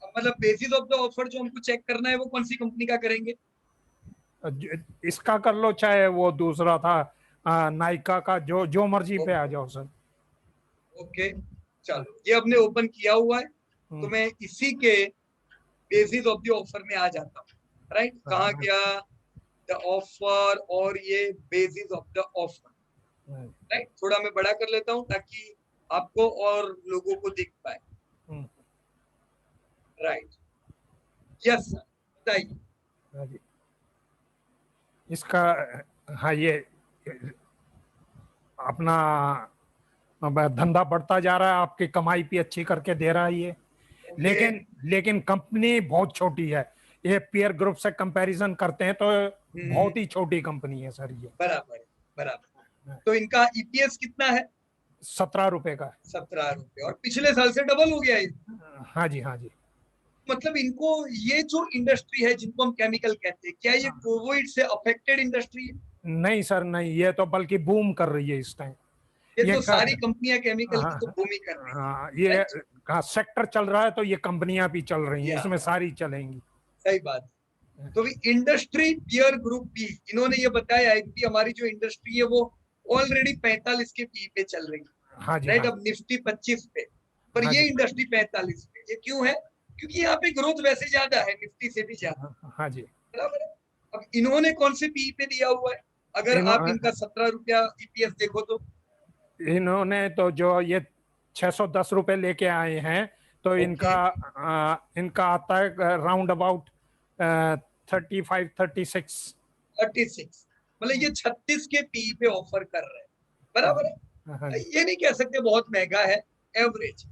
अब मतलब बेसिस ऑफ द ऑफर जो हमको चेक करना है वो कौन सी कंपनी का करेंगे? इसका कर लो, चाहे वो दूसरा था नायका का, जो जो मर्जी पे आ जाओ सर। ओके, चलो ये हमने ओपन किया हुआ है, तो मैं इसी के बेसिस ऑफ द ऑफर में आ जाता हूँ, राइट? कहाँ गया द ऑफर, और ये basis of the offer, right? थोड़ा मैं बड़ा कर लेता हूँ ताकि आपको और लोगों को दिख पाए, राइट? यस सर, बताइए। इसका हाँ, ये अपना अब धंधा बढ़ता जा रहा है, आपकी कमाई भी अच्छी करके दे रहा है ये। लेकिन कंपनी बहुत छोटी है, ये पीयर ग्रुप से कंपैरिजन करते हैं तो बहुत ही छोटी कंपनी है सर ये। बराबर बराबर। तो इनका ईपीएस कितना है? 17 रुपए का। 17 रुपए, और पिछले साल से डबल हो गया है। हाँ जी, हाँ जी। मतलब इनको, ये जो इंडस्ट्री है जिनको हम केमिकल कहते हैं, क्या ये कोविड से अफेक्टेड इंडस्ट्री है? नहीं सर नहीं, ये तो बल्कि बूम कर रही है इस टाइम। ये तो सारी कंपनियां केमिकल की तो बूम ही कर रही है। हाँ, ये सेक्टर चल रहा है तो ये कंपनियां भी चल रही हैं, इसमें सारी चलेंगी। सही बात। तो इंडस्ट्री पीयर ग्रुप बी, इन्होंने ये बताया है कि हमारी जो इंडस्ट्री है वो ऑलरेडी 45 के पी पे चल रही है, हाँ जी, राइट? हाँ। अब निफ्टी 25 पे, पर हाँ ये जी, इंडस्ट्री 45 पे। ये क्यों है? क्योंकि यहाँ पे ग्रोथ वैसे ज्यादा है, निफ्टी से भी ज्यादा, हाँ जी। बराबर है। अब इन्होंने कौन से पी पे दिया हुआ है? अगर आप इनका 17 रुपया ईपीएस देखो तो इन्होंने तो जो ये 610 रुपए लेके आए हैं, तो इनका आता है राउंड अबाउट 36। मतलब ये 36 के पी पे ऑफर कर रहे हैं, बराबर है। हाँ जी, ये नहीं कह सकते बहुत महंगा है, एवरेज।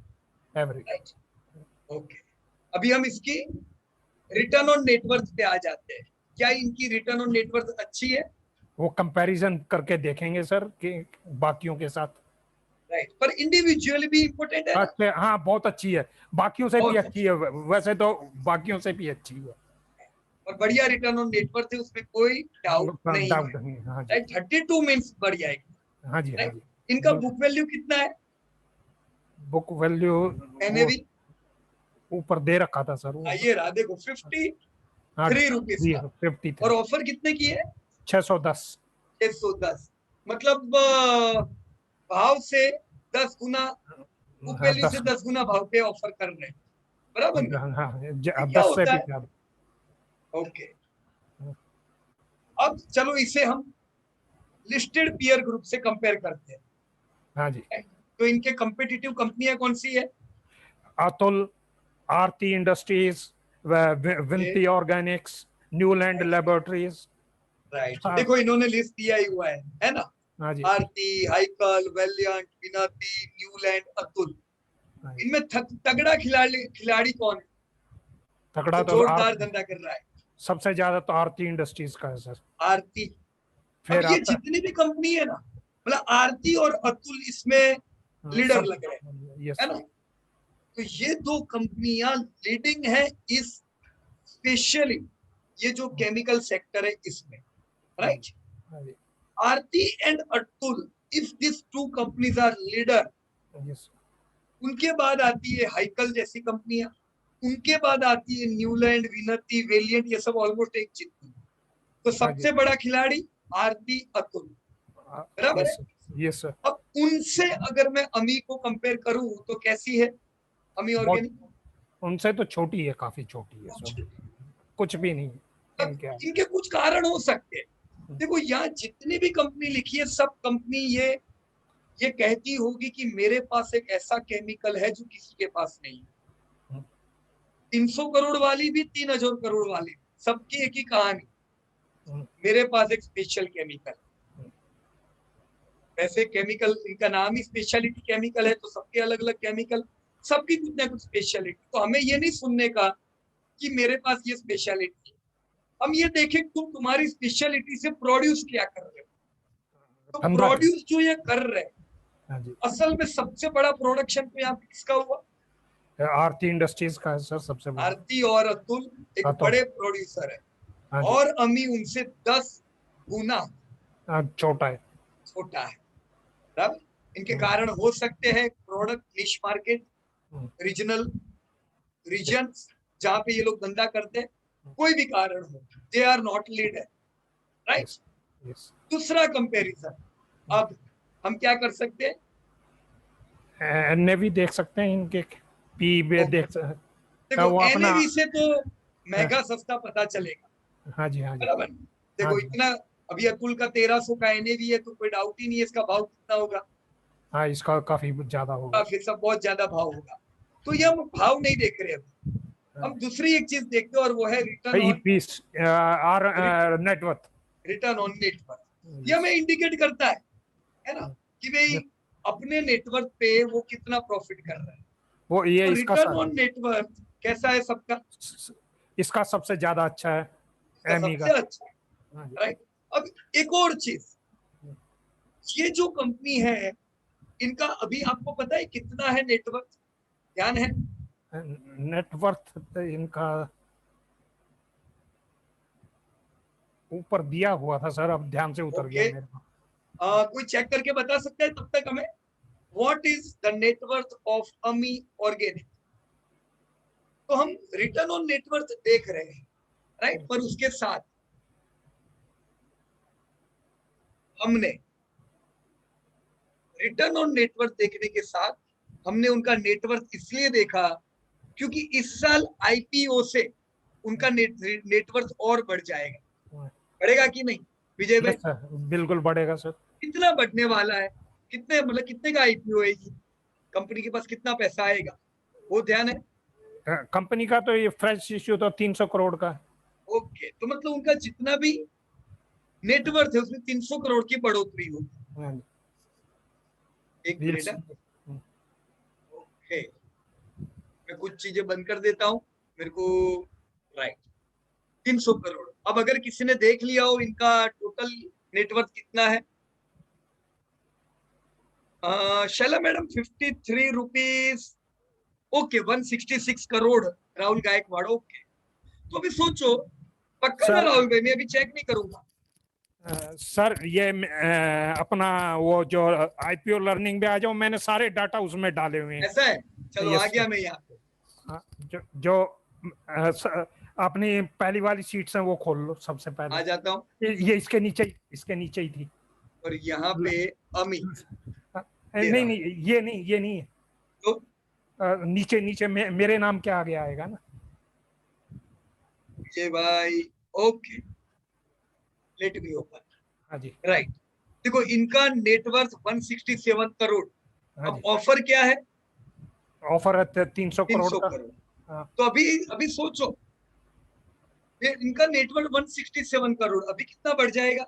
एवरेज। Right, okay. अभी हम इसकी रिटर्न ऑन नेटवर्थ पे आ जाते हैं। क्या इनकी रिटर्न ऑन नेटवर्थ अच्छी है? वो कंपैरिजन करके देखेंगे सर कि बाकियों के साथ। राइट, पर इंडिविजुअली भी इम्पोर्टेंट है ना। अच्छा, हाँ बहुत अच्छी है, बाकियों से भी बहुत अच्छी है, वैसे तो बाकियों से भी अच्छी है। और बढ़िया रिटर्न ऑन नेटवर्थ है, उसमें कोई डाउट नहीं है। डाउट नहीं, हाँ जी, राइट, 32 मीन्स बढ़िया है। हाँ जी, हाँ राइट, जी। इनका बुक वैल्यू कितना है? बुक वैल्यू वो एनएवी ऊपर दे रखा था सर वो। ये रहा, देखो 53 रुपीज का। 53, और ऑफर कितने की है? 610। 610। मतलब भाव से 10 गुना, बुक हाँ वैल्यू से 10। 10 गुना भाव पे ऑफर कर रहे हैं, बराबर ना? हाँ, ये क्या 10 से होता भी है? ज्यादा। ओके, अब चलो इसे हम लिस्टेड पीयर ग्रुप से कंपेयर करते हाँ जी, हैं। तो इनके कंपिटिटिव कंपनियां कौन सी है? अतुल, आरती इंडस्ट्रीज, विनती ऑर्गेनिक्स, न्यूलैंड लेबोरेटरीज। राइट, हाँ, देखो इन्होंने लिस्ट दिया ही हुआ है ना। हाँ जी, आरती, हाइकल, वेलियंट, विनाती, न्यूलैंड, अतुल। हाँ जी। इनमें तगड़ा खिलाड़ी खिलाड़ी कौन है तगड़ा जो तो जोरदार धंधा कर रहा है? सबसे ज्यादा तो आरती इंडस्ट्रीज का है सर। आरती। अब फिर ये आता जितनी भी कंपनी है ना, मतलब आरती और अतुल इसमें लीडर सब। लग रहे हैं, यस। है ना। तो ये दो कंपनियां लीडिंग है इस, स्पेशली ये जो केमिकल सेक्टर है इसमें। राइट, हाँ जी, Aarti and Atul, if this two companies are leader, yes. उनके बाद आती है हाइकल जैसी कंपनियां, उनके बाद आती है न्यूलैंड, विनती, वेलियंट, ये सब ऑलमोस्ट एक जितनी। तो हाँ जी, सबसे बड़ा खिलाड़ी आरती, अतुल, बराबर है। Yes, yes sir. अब उनसे अगर मैं अमी को कंपेयर करूं तो कैसी है अमी बहुत, ऑर्गेनिक? उनसे तो छोटी है, काफी छोटी है सब, कुछ भी नहीं है अब इनके आगे। इनके कुछ कारण हो सकते हैं। देखो यहाँ जितनी भी कंपनी लिखी है, सब कंपनी ये कहती होगी कि मेरे पास एक ऐसा केमिकल है जो किसी के पास नहीं है। 300 करोड़ वाली भी, 3,000 करोड़ वाली भी, सबकी एक ही कहानी, मेरे पास एक स्पेशल केमिकल। वैसे केमिकल इनका नाम ही स्पेशलिटी केमिकल है, तो सबके अलग अलग केमिकल, सबकी कुछ ना कुछ स्पेशलिटी। तो हमें ये नहीं सुनने का कि मेरे पास ये स्पेशलिटी है, हम ये देखें तुम तुम्हारी स्पेशलिटी से प्रोड्यूस क्या कर रहे हो। तो धंधा। प्रोड्यूस जो ये कर रहे हैं, हाँ जी, असल में सबसे बड़ा प्रोडक्शन तो यहाँ पे किसका हुआ? आरती इंडस्ट्रीज का है सर सबसे बड़ा। आरती और अतुल एक अतुल। बड़े प्रोड्यूसर है, हाँ जी, और अमी उनसे 10 गुना छोटा है। छोटा है। तब इनके कारण हो सकते हैं प्रोडक्ट निश मार्केट, रीजनल रीजन जहां पे ये लोग धंधा करते हैं, कोई भी कारण हो, they are not leader. Right, yes, yes. दूसरा कंपैरिजन, अब हम क्या कर सकते हैं? एनए भी देख सकते हैं इनके, पी भी देख सकते हैं। देखो वो अपना। एनएवी से तो महंगा सस्ता पता चलेगा, हाँ जी, हाँ जी, बराबर। हाँ देखो जी। इतना, अभी अतुल का 1300 का एनएवी है, तो कोई डाउट ही नहीं है इसका भाव कितना होगा। हाँ, इसका काफी ज्यादा होगा। फिर सब बहुत ज्यादा भाव होगा। तो ये हम भाव नहीं देख रहे अभी, हम दूसरी एक चीज देखते हैं, और वो है return on, EPS or networth. Return on network. ये हमें इंडिकेट करता है ना, कि भाई अपने नेटवर्क पे वो कितना प्रॉफिट कर रहा है। वो ये तो इसका रिटर्न ऑन नेटवर्क कैसा है सबका? इसका सबसे ज्यादा अच्छा है, इसका एमी का। सबसे अच्छा, हाँ जी। राइट। अब एक और चीज, ये जो कंपनी है, इनका अभी आपको पता है कितना है नेटवर्क? ध्यान है? नेटवर्थ इनका ऊपर दिया हुआ था सर, अब ध्यान से उतर गया ओके, मेरे को। कोई चेक करके बता सकता है तब तक हमें? What is the net worth of अमी ऑर्गेनिक? तो हम रिटर्न ऑन नेटवर्थ देख रहे हैं, राइट, पर उसके साथ हमने रिटर्न ऑन नेटवर्थ देखने के साथ हमने उनका नेटवर्थ इसलिए देखा क्योंकि इस साल आईपीओ से उनका नेटवर्थ और बढ़ जाएगा। बढ़ेगा कि नहीं विजय भाई? यस सर, बिल्कुल बढ़ेगा सर। कितना बढ़ने वाला है? कितने, मतलब कितने का आईपीओ है ये? कंपनी के पास कितना पैसा आएगा वो ध्यान है? कंपनी का तो ये फ्रेश इश्यू तो 300 करोड़ का है। ओके, तो मतलब उनका जितना भी नेटवर्थ है उसमें 300 करोड़ की बढ़ोतरी होगी। हाँ जी, एक मिनट है। ओके, मैं कुछ चीजें बंद कर देता हूँ मेरे को। राइट, 300 करोड़। अब अगर किसी ने देख लिया हो इनका टोटल नेटवर्थ कितना है, Shaila madam 53 rupees. Okay, 166 crore Rahul Gaikwad. Okay, तो अभी सोचो, पक्का ना सर राहुल भाई, मैं अभी चेक नहीं करूंगा। सर ये अपना वो जो आईपीओ लर्निंग में आ जाओ, मैंने सारे डाटा उसमें डाले हुए हैं। ऐसा है, चलो आ यस गया मैं यहाँ पे। हाँ, जो अपनी पहली वाली सीट्स हैं वो खोल लो सबसे आ पहले। जाता हूँ, ये इसके नीचे ही थी। और यहाँ पे अमित दे नहीं रहा हूँ। नहीं, ये नहीं है। तो नीचे नीचे मेरे नाम के आगे आएगा ना। ये भाई, ओके, लेट मी ओपन। हाँ जी, राइट, देखो इनका नेटवर्थ 167 करोड़। हाँ अब जी। ऑफर क्या है? ऑफर है 300 करोड़ 300 का। करोड़। हाँ, तो अभी अभी सोचो, ये इनका नेटवर्थ 167 करोड़, अभी कितना बढ़ जाएगा?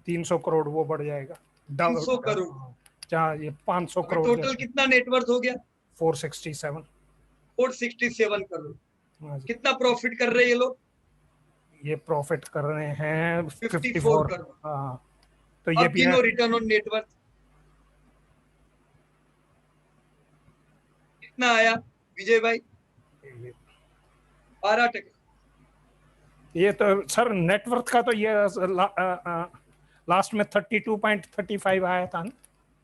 300 करोड़ वो बढ़ जाएगा। 300 करोड़। जहाँ ये 500 अभी करोड़ टोटल कितना नेटवर्थ हो गया? 467। 467 करोड़। हाँ जी, कितना प्रॉफिट कर रहे हैं ये लोग? ये प्रॉफिट कर रहे हैं 54 54। करोड़। हाँ, तो ये अब भी है। गिनो रिटर्न ऑन नेटवर्थ कितना आया विजय भाई? 12%। ये तो सर नेटवर्थ का तो ये लास्ट में 32.35 आया था ना।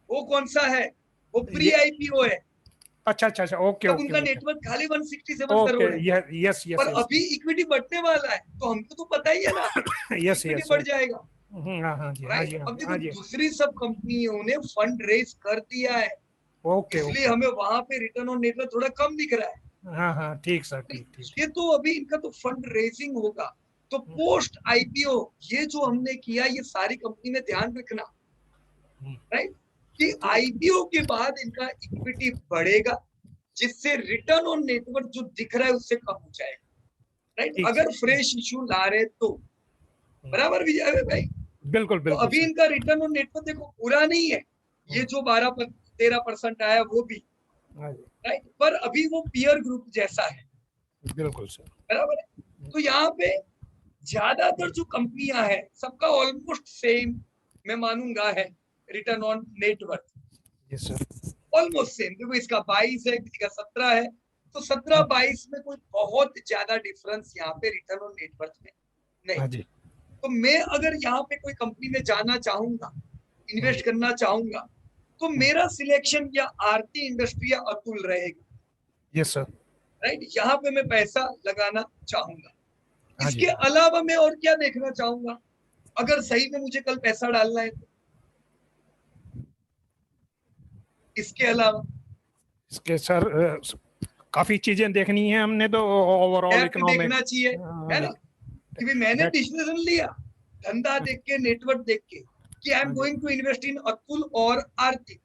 वो कौन सा है? वो प्री ये आईपीओ है। अच्छा, ओके तब ओके उनका ओके नेटवर्थ खाली 167 ओके। करोड़ है। यस पर यस यस अभी इक्विटी बढ़ने वाला है, तो हमको तो पता ही है ना, यस इक्विटी यस। बढ़ जाएगा। हाँ हाँ जी, हाँ राइट, जी, अब देखो हाँ जी। दूसरी सब कंपनियों ने फंड रेज कर दिया है, ओके इसलिए ओके। हमें वहां पे रिटर्न ऑन नेटवर्थ थोड़ा कम दिख रहा है। हाँ हाँ, ठीक सर, ठीक। ये तो अभी इनका तो फंड रेजिंग होगा, तो पोस्ट आईपीओ ये जो हमने किया, ये सारी कंपनी में ध्यान रखना, राइट, कि आईपीओ के बाद इनका इक्विटी बढ़ेगा, जिससे रिटर्न ऑन नेटवर्थ जो दिख रहा है उससे कम हो जाएगा। राइट, ठीक अगर फ्रेश इशू ला रहे तो बराबर विजय भाई। बिल्कुल तो बिल्कुल अभी सर। इनका रिटर्न ऑन नेटवर्थ देखो पूरा नहीं है, ये जो 12-13% आया वो भी, हाँ जी, राइट, पर अभी वो पीयर ग्रुप जैसा है, बिल्कुल सर। बराबर है। तो यहाँ पे ज्यादातर जो कंपनियां हैं सबका ऑलमोस्ट सेम मैं मानूंगा है return on net worth, yes sir. Almost same. देखो इसका 22 है, किसी का 17 है, तो 17-22 में कोई बहुत ज्यादा डिफरेंस यहाँ पे रिटर्न ऑन नेटवर्थ में नहीं। हाँ जी। तो मैं अगर यहाँ पे कोई कंपनी में जाना चाहूंगा, इन्वेस्ट करना चाहूंगा, तो मेरा सिलेक्शन या आरती इंडस्ट्री या अतुल रहेगा। Yes sir. राइट, यहाँ पे मैं पैसा लगाना चाहूंगा। हाँ जी। इसके अलावा मैं और क्या देखना चाहूंगा, अगर सही में मुझे कल पैसा डालना है तो? इसके अलावा इसके सर काफी चीजें देखनी है हमने तो, ओवरऑल डेप्थ इकोनॉमिक। देखना चाहिए, है ना, कि भाई मैंने डिसीजन लिया धंधा देख के, नेटवर्क देख के, कि I am going to invest in Atul और आरती।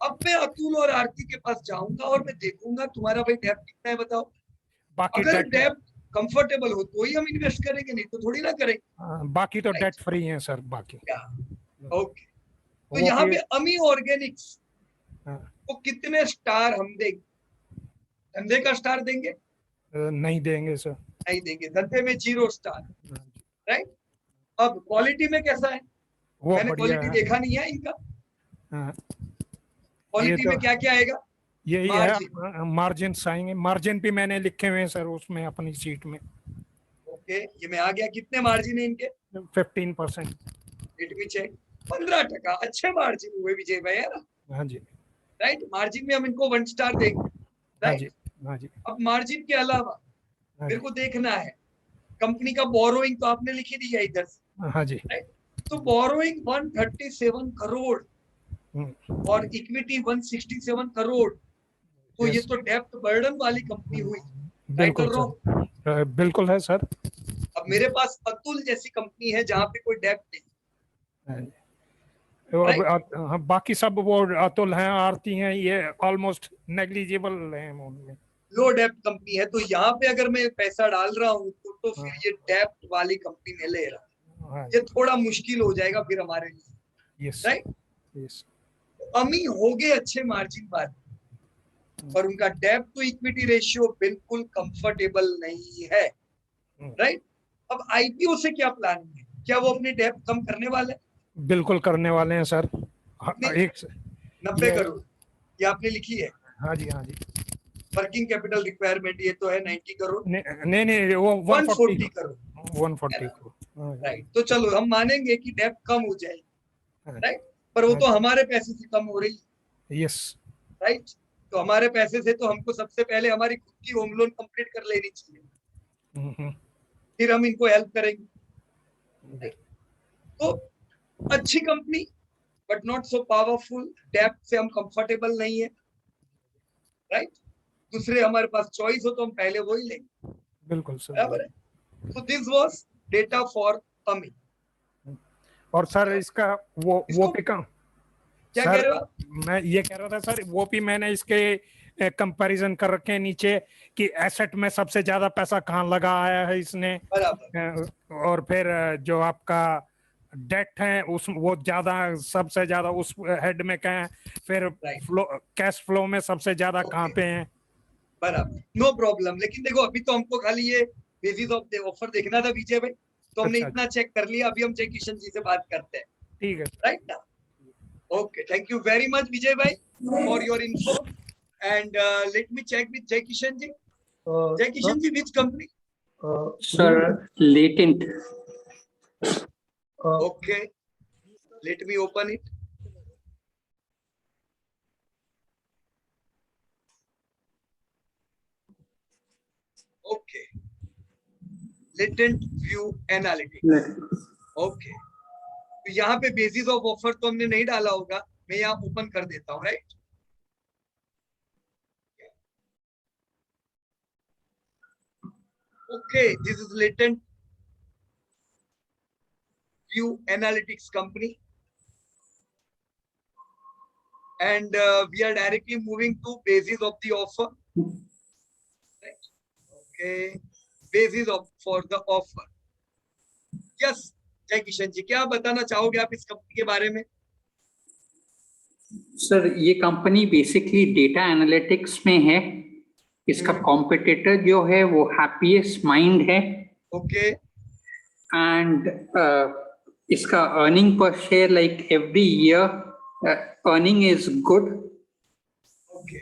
अब मैं अतुल और आरती के पास जाऊंगा और मैं देखूंगा तुम्हारा भाई डेप्थ कितना है बताओ। बाकी अगर डेट, डेप्थ कंफर्टेबल हो तो ही हम इन्वेस्ट करेंगे, नहीं तो थोड़ी ना करेंगे। बाकी तो राइट, डेट फ्री हैं सर बाकी। ओके, तो वो यहाँ भी पे अमी ऑर्गेनिक्स को कितने स्टार हम देंगे? धंधे का स्टार देंगे? नहीं देंगे सर। नहीं देंगे, धंधे में 0 स्टार। राइट, अब क्वालिटी में कैसा है? वो मैंने बढ़िया क्वालिटी है। देखा नहीं है इनका, हाँ, ये क्वालिटी तो में क्या क्या आएगा? यही मार्जिन, है, मार्जिन आएंगे। मार्जिन भी मैंने लिखे हुए हैं सर उसमें अपनी सीट में। ओके, ये मैं आ गया। कितने मार्जिन है इनके? 15%। Late me check. 15%, अच्छे मार्जिन हुए विजय भाई, है ना। हाँ जी, राइट, मार्जिन में हम इनको 1 स्टार देंगे। हाँ राइट, जी, हाँ जी, अब मार्जिन के अलावा हाँ मेरे जी, को देखना है कंपनी का बोरोइंग, तो आपने लिख ही दिया इधर से। हाँ जी। राइट, तो बोरोइंग 137 करोड़ और इक्विटी 167 करोड़, तो ये यस, तो डेप्थ बर्डन वाली कंपनी हुई। राइट बिल्कुल और रॉन्ग? सर, बिल्कुल है सर। अब मेरे पास अतुल जैसी कंपनी है जहां पे कोई डेप्थ नहीं। हाँ जी। तो अब राइट, हाँ, बाकी सब वो अतुल हैं, आरती हैं, ये ऑलमोस्ट नेग्लिजिबल हैं उनमें। लो डेप्थ कंपनी है, तो यहाँ पे अगर मैं पैसा डाल रहा हूँ तो फिर हाँ, ये डेप्थ वाली कंपनी में ले रहा हूँ, हाँ ये थोड़ा मुश्किल हो जाएगा फिर हमारे लिए। Yes right, yes. अमी हो गए अच्छे मार्जिन वाले, और उनका डेब्ट टू इक्विटी रेशियो बिल्कुल कंफर्टेबल नहीं है, राइट। अब आईपीओ से क्या प्लानिंग है, क्या वो अपने डेब्ट कम करने वाले हैं? बिल्कुल करने वाले हैं सर। नहीं, एक 90 ये करोड़ ये आपने लिखी है। हाँ जी, हाँ जी। वर्किंग कैपिटल रिक्वायरमेंट ये तो है 90 करोड़, नहीं नहीं, वो 140 करोड़, 140 को। राइट। तो चलो हम मानेंगे कि डेब्ट कम हो जाएगी, हाँ। राइट, पर वो तो हमारे पैसे से कम हो रही है, यस। राइट। तो हमारे पैसे से तो हमको सबसे पहले हमारी खुद की होम लोन कंप्लीट कर लेनी चाहिए, फिर हम इनको हेल्प करेंगे। तो अच्छी company but not so powerful, डेब्ट से हम कंफर्टेबल नहीं है, राइट। दूसरे हमारे पास चॉइस हो तो हम पहले वो ही लेंगे, बिल्कुल सर। बराबर है। तो दिस वाज डेटा फॉर अमी। और सर इसका वो भी कम, क्या सर कह रहे हो आप? मैं ये कह रहा था सर, वो भी मैंने इसके कंपैरिजन कर रखे हैं नीचे कि एसेट में सबसे ज्यादा पैसा कहाँ लगाया है इसने, बराबर। और फिर जो आपका डेट है उस वो ज्यादा, सबसे ज्यादा उस हेड में कहाँ है, फिर राइट, फ्लो, कैश फ्लो में सबसे ज्यादा कहाँ पे है। बराबर, नो प्रॉब्लम। लेकिन देखो अभी तो हमको खाली ये बेसिस ऑफ द ऑफर देखना था विजय भाई, तो हमने अच्छा, इतना चेक कर लिया। अभी हम जय किशन जी से बात करते हैं, ठीक है। राइट ना? Okay, thank you very much Vijay भाई for your info, and let me check with Jai Kishan ji. Jai Kishan ji, which company? Sir, latent. Okay, let me open it. Okay, latent view analytics. Okay, तो यहाँ पे बेसिस ऑफ ऑफर तो हमने नहीं डाला होगा, मैं यहाँ ओपन कर देता हूँ, right. Okay, this is latent view analytics company, and we are directly moving to basis of the offer, right? Okay, basis of for the offer. Yes, जय किशन जी, क्या बताना चाहोगे आप इस कंपनी के बारे में? सर ये कंपनी बेसिकली डेटा एनालिटिक्स में है। इसका कॉम्पिटिटर जो है वो हैप्पीएस्ट माइंड है। ओके, एंड इसका earning per share like every year earning is good okay,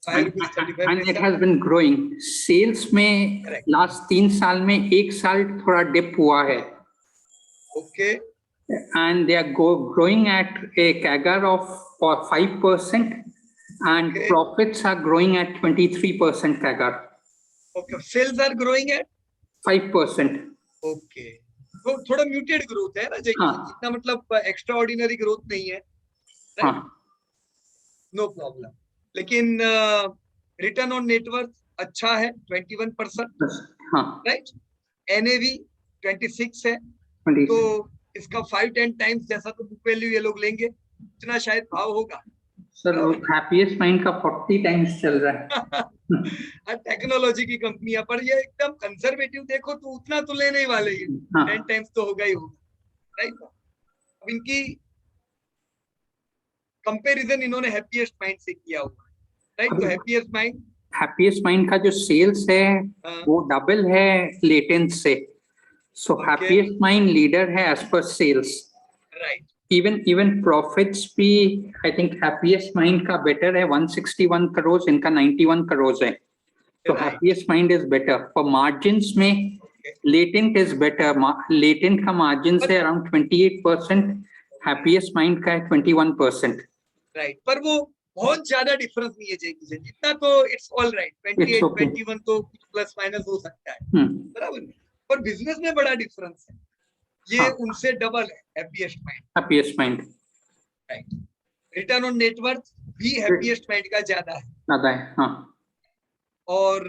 and it has been growing. Sales में लास्ट 3 साल में 1 साल थोड़ा डिप हुआ है। Okay, and they are growing at a CAGR of 5%, and Okay. profits are growing at 23% CAGR. Okay, sales are growing at 5%. Okay, तो थोड़ा म्यूटेड ग्रोथ है ना जय किशन जी, इतना मतलब एक्स्ट्रा ऑर्डिनरी ग्रोथ नहीं है, हाँ, नो प्रॉब्लम। लेकिन रिटर्न ऑन नेटवर्थ अच्छा है 21%, हाँ, राइट। एनएवी 26 है, 20. तो इसका 5-10 टाइम्स जैसा तो बुक वैल्यू ये लोग लेंगे, इतना शायद भाव होगा। सर हैप्पीएस्ट माइंड का 40 टाइम्स चल रहा है। टेक्नोलॉजी की कंपनी है, पर ये एकदम कंजर्वेटिव देखो तो उतना तो लेने ही वाले ही, हाँ। 10 टाइम्स तो होगा ही होगा, राइट। अब इनकी कंपैरिजन इन्होंने हैप्पीएस्ट माइंड से किया हुआ है, राइट। तो हैप्पीएस्ट माइंड का जो सेल्स है वो डबल है लेटेंट से। सो हैप्पीएस्ट माइंड लीडर है as per sales, right. Even profits भी आई थिंक हैप्पीएस्ट माइंड का बेटर है। 161 करोड़, इनका 91 करोड़ है। तो Happiest Mind is better. For margins में लेटेंट इज बेटर। लेटेंट का मार्जिन है अराउंड 28%, हैप्पीएस्ट माइंड का है 21%। राइट, पर वो बहुत ज्यादा डिफरेंस नहीं है जय किशन, जितना तो इट्स ऑल राइट। 28 21 तो कुछ प्लस माइनस हो सकता है, बराबर, पर बिजनेस में बड़ा डिफरेंस है। ये उनसे डबल है happiest mind, right. Return on net worth भी हैप्पीएस्ट माइंड का ज्यादा है, हाँ। और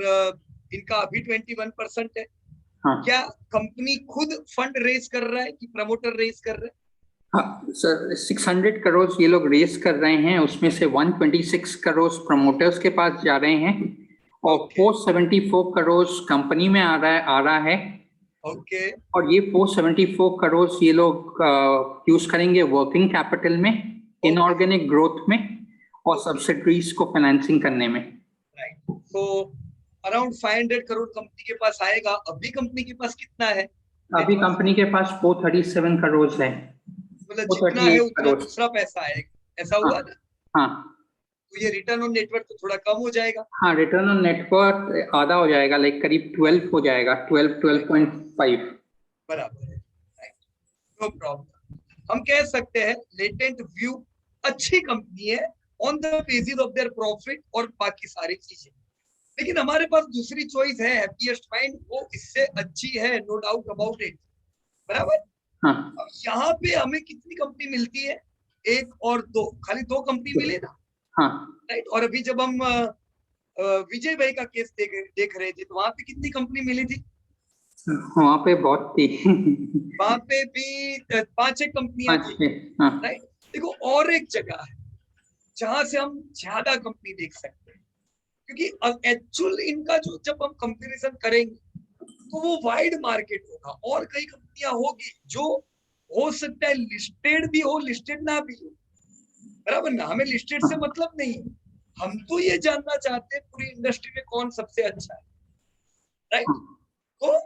इनका अभी 21% है। हाँ। क्या कंपनी खुद फंड रेज कर रहा है कि प्रमोटर रेज कर रहे हैं? हाँ सर, 600 करोड़ ये लोग रेस कर रहे हैं, उसमें से 126 करोड़ प्रमोटर्स के पास जा रहे हैं और 474 करोड़ कंपनी में आ रहा है। ओके, और ये 474 करोड़ ये लोग यूज करेंगे वर्किंग कैपिटल में। इनऑर्गेनिक ग्रोथ में और सब्सिडरीज को फाइनेंसिंग करने में। राइट, तो अराउंड 500 करोड़ कंपनी के पास आएगा। अभी कंपनी के पास कितना है? अभी कंपनी के पास 437 करोड़ है। मतलब जितना है उतना दूसरा पैसा आएगा, ऐसा हुआ ना? हाँ, तो ये रिटर्न ऑन नेटवर्क तो थोड़ा कम हो जाएगा। हाँ, रिटर्न ऑन नेटवर्क आधा हो जाएगा, लाइक करीब 12 हो जाएगा, 12.5 बराबर है। नो प्रॉब्लम, हम कह सकते हैं लेटेंट व्यू अच्छी कंपनी है on the basis of their profit और बाकी सारी चीजें। लेकिन हमारे पास दूसरी चॉइस है हैप्पीएस्ट माइंड, वो इससे अच्छी है, नो डाउट अबाउट इट, बराबर। हाँ, अब यहाँ पे हमें कितनी कंपनी मिलती है? एक और दो, खाली दो कंपनी मिले ना। हाँ, राइट, और अभी जब हम विजय भाई का केस देख रहे थे तो वहां पे कितनी कंपनी मिली थी? वहां पे बहुत थी। वहां पे भी 5-6 कंपनियां थी। हाँ, राइट, देखो और एक जगह है जहां से हम ज्यादा कंपनी देख सकते हैं, क्योंकि एक्चुअल इनका जो जब हम कंपैरिजन करेंगे तो वो वाइड मार्केट होगा और कई कंपनियां होगी जो हो सकता है लिस्टेड भी हो, लिस्टेड ना भी हो, बराबर ना। हमें लिस्टेड से मतलब नहीं है, हम तो ये जानना चाहते हैं पूरी इंडस्ट्री में कौन सबसे अच्छा है। राइट, तो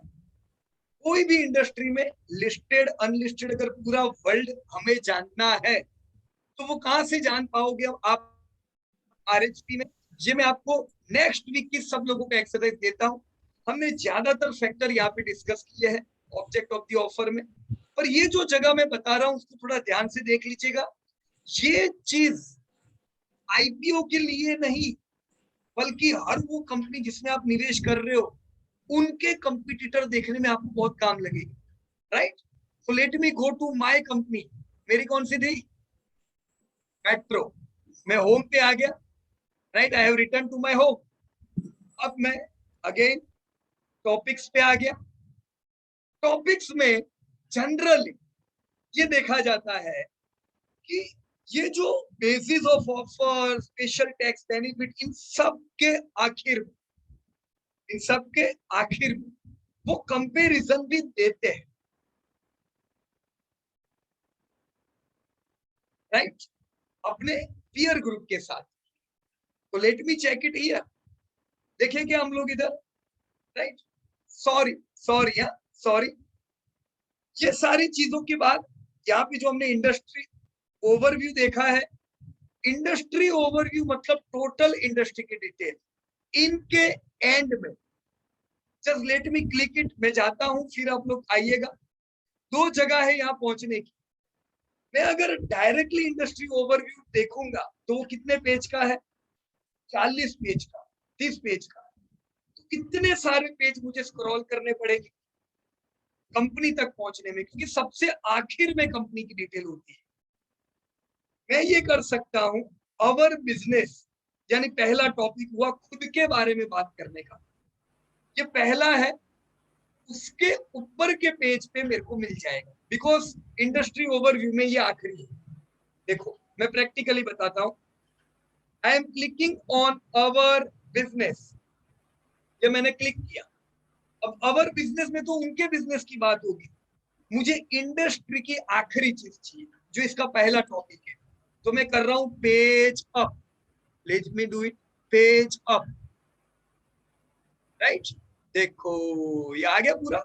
कोई भी इंडस्ट्री में लिस्टेड अनलिस्टेड अगर पूरा वर्ल्ड हमें जानना है तो वो कहां से जान पाओगे आप? आरएचपी में। ये मैं आपको नेक्स्ट वीक की सब लोगों को एक्सरसाइज देता हूं। हमने ज्यादातर फैक्टर यहाँ पे डिस्कस किए हैं ऑब्जेक्ट ऑफ द ऑफर में, पर ये जो जगह मैं बता रहा हूं उसको थोड़ा ध्यान से देख लीजिएगा। ये चीज आईपीओ के लिए नहीं, बल्कि हर वो कंपनी जिसमें आप निवेश कर रहे हो उनके कंपटीटर देखने में आपको बहुत काम लगेगी। Right, so let me go to my company. मेरी कौन सी थी? मेट्रो। मैं होम पे आ गया। Right, I have return to my home. अब मैं अगेन टॉपिक्स पे आ गया। टॉपिक्स में जनरली ये देखा जाता है कि ये जो basis of offer, special tax benefit, इन सब के आखिर में वो कंपैरिजन भी देते हैं। राइट, अपने पीयर ग्रुप के साथ। तो let me check it here. देखें क्या हम लोग इधर? राइट, सॉरी, ये सारी चीजों के बाद यहाँ पे जो हमने इंडस्ट्री ओवरव्यू देखा है, इंडस्ट्री ओवरव्यू मतलब टोटल इंडस्ट्री की डिटेल। इनके एंड में just let me click it, मैं जाता हूं, फिर आप लोग आइएगा। दो जगह है यहाँ पहुंचने की। मैं अगर डायरेक्टली इंडस्ट्री ओवरव्यू देखूंगा तो वो कितने पेज का है? 40 पेज का, 30 पेज का। तो कितने सारे पेज मुझे स्क्रॉल करने पड़ेंगे कंपनी तक पहुंचने में, क्योंकि सबसे आखिर में कंपनी की डिटेल होती है। मैं ये कर सकता हूं अवर बिजनेस, यानी पहला टॉपिक हुआ खुद के बारे में बात करने का, ये पहला है। उसके ऊपर के पेज पे मेरे को मिल जाएगा, बिकॉज इंडस्ट्री ओवरव्यू में ये आखिरी है। देखो मैं प्रैक्टिकली बताता हूं। I am clicking on our business, ये मैंने क्लिक किया। अब अवर बिजनेस में तो उनके बिजनेस की बात होगी, मुझे इंडस्ट्री की आखिरी चीज चाहिए जो इसका पहला टॉपिक है। तो मैं कर रहा हूं page up, let me do it, page up. Right, देखो ये आ गया पूरा।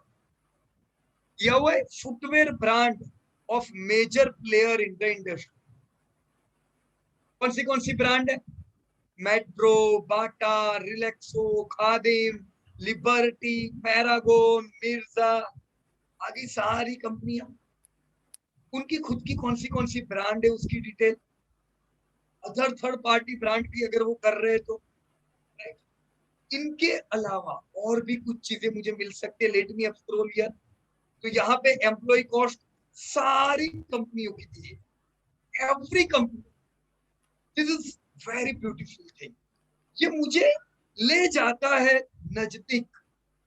यह हुआ footwear brand of major player in the industry. कौन सी ब्रांड है? मेट्रो, बाटा, रिलैक्सो, खादिम, लिबर्टी, पैरागोन, मिर्जा, आदि सारी कंपनियां। उनकी खुद की कौन सी ब्रांड है उसकी detail, other third party brand भी अगर वो कर रहे तो। राइट, इनके अलावा और भी कुछ चीजें मुझे मिल सकती है। Let me up scroll here. तो यहाँ पे एम्प्लॉय कॉस्ट सारी कंपनियों की दी है, every company. This is very beautiful thing. ये मुझे ले जाता है नजदीक,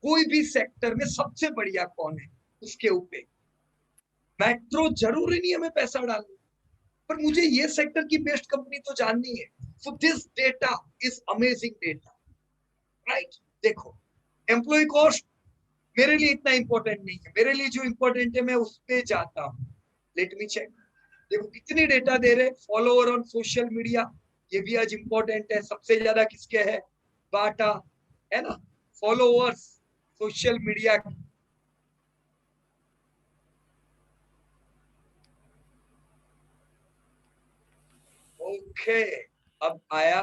कोई भी सेक्टर में सबसे बढ़िया कौन है उसके ऊपर। मेट्रो जरूरी नहीं है मैं पैसा डालूं, पर मुझे ये सेक्टर की बेस्ट कंपनी तो जाननी है। So this data is amazing data. Right, देखो एम्प्लॉय कॉस्ट मेरे लिए इतना इंपॉर्टेंट नहीं है, मेरे लिए जो इंपॉर्टेंट है मैं उस पे जाता हूं। लेट मी चेक, देखो कितनी डेटा दे रहे, फॉलोअर ऑन सोशल मीडिया, ये भी आज इंपॉर्टेंट है। सबसे ज्यादा किसके है? बाटा, है ना, फॉलोअर्स सोशल मीडिया। ओके, अब आया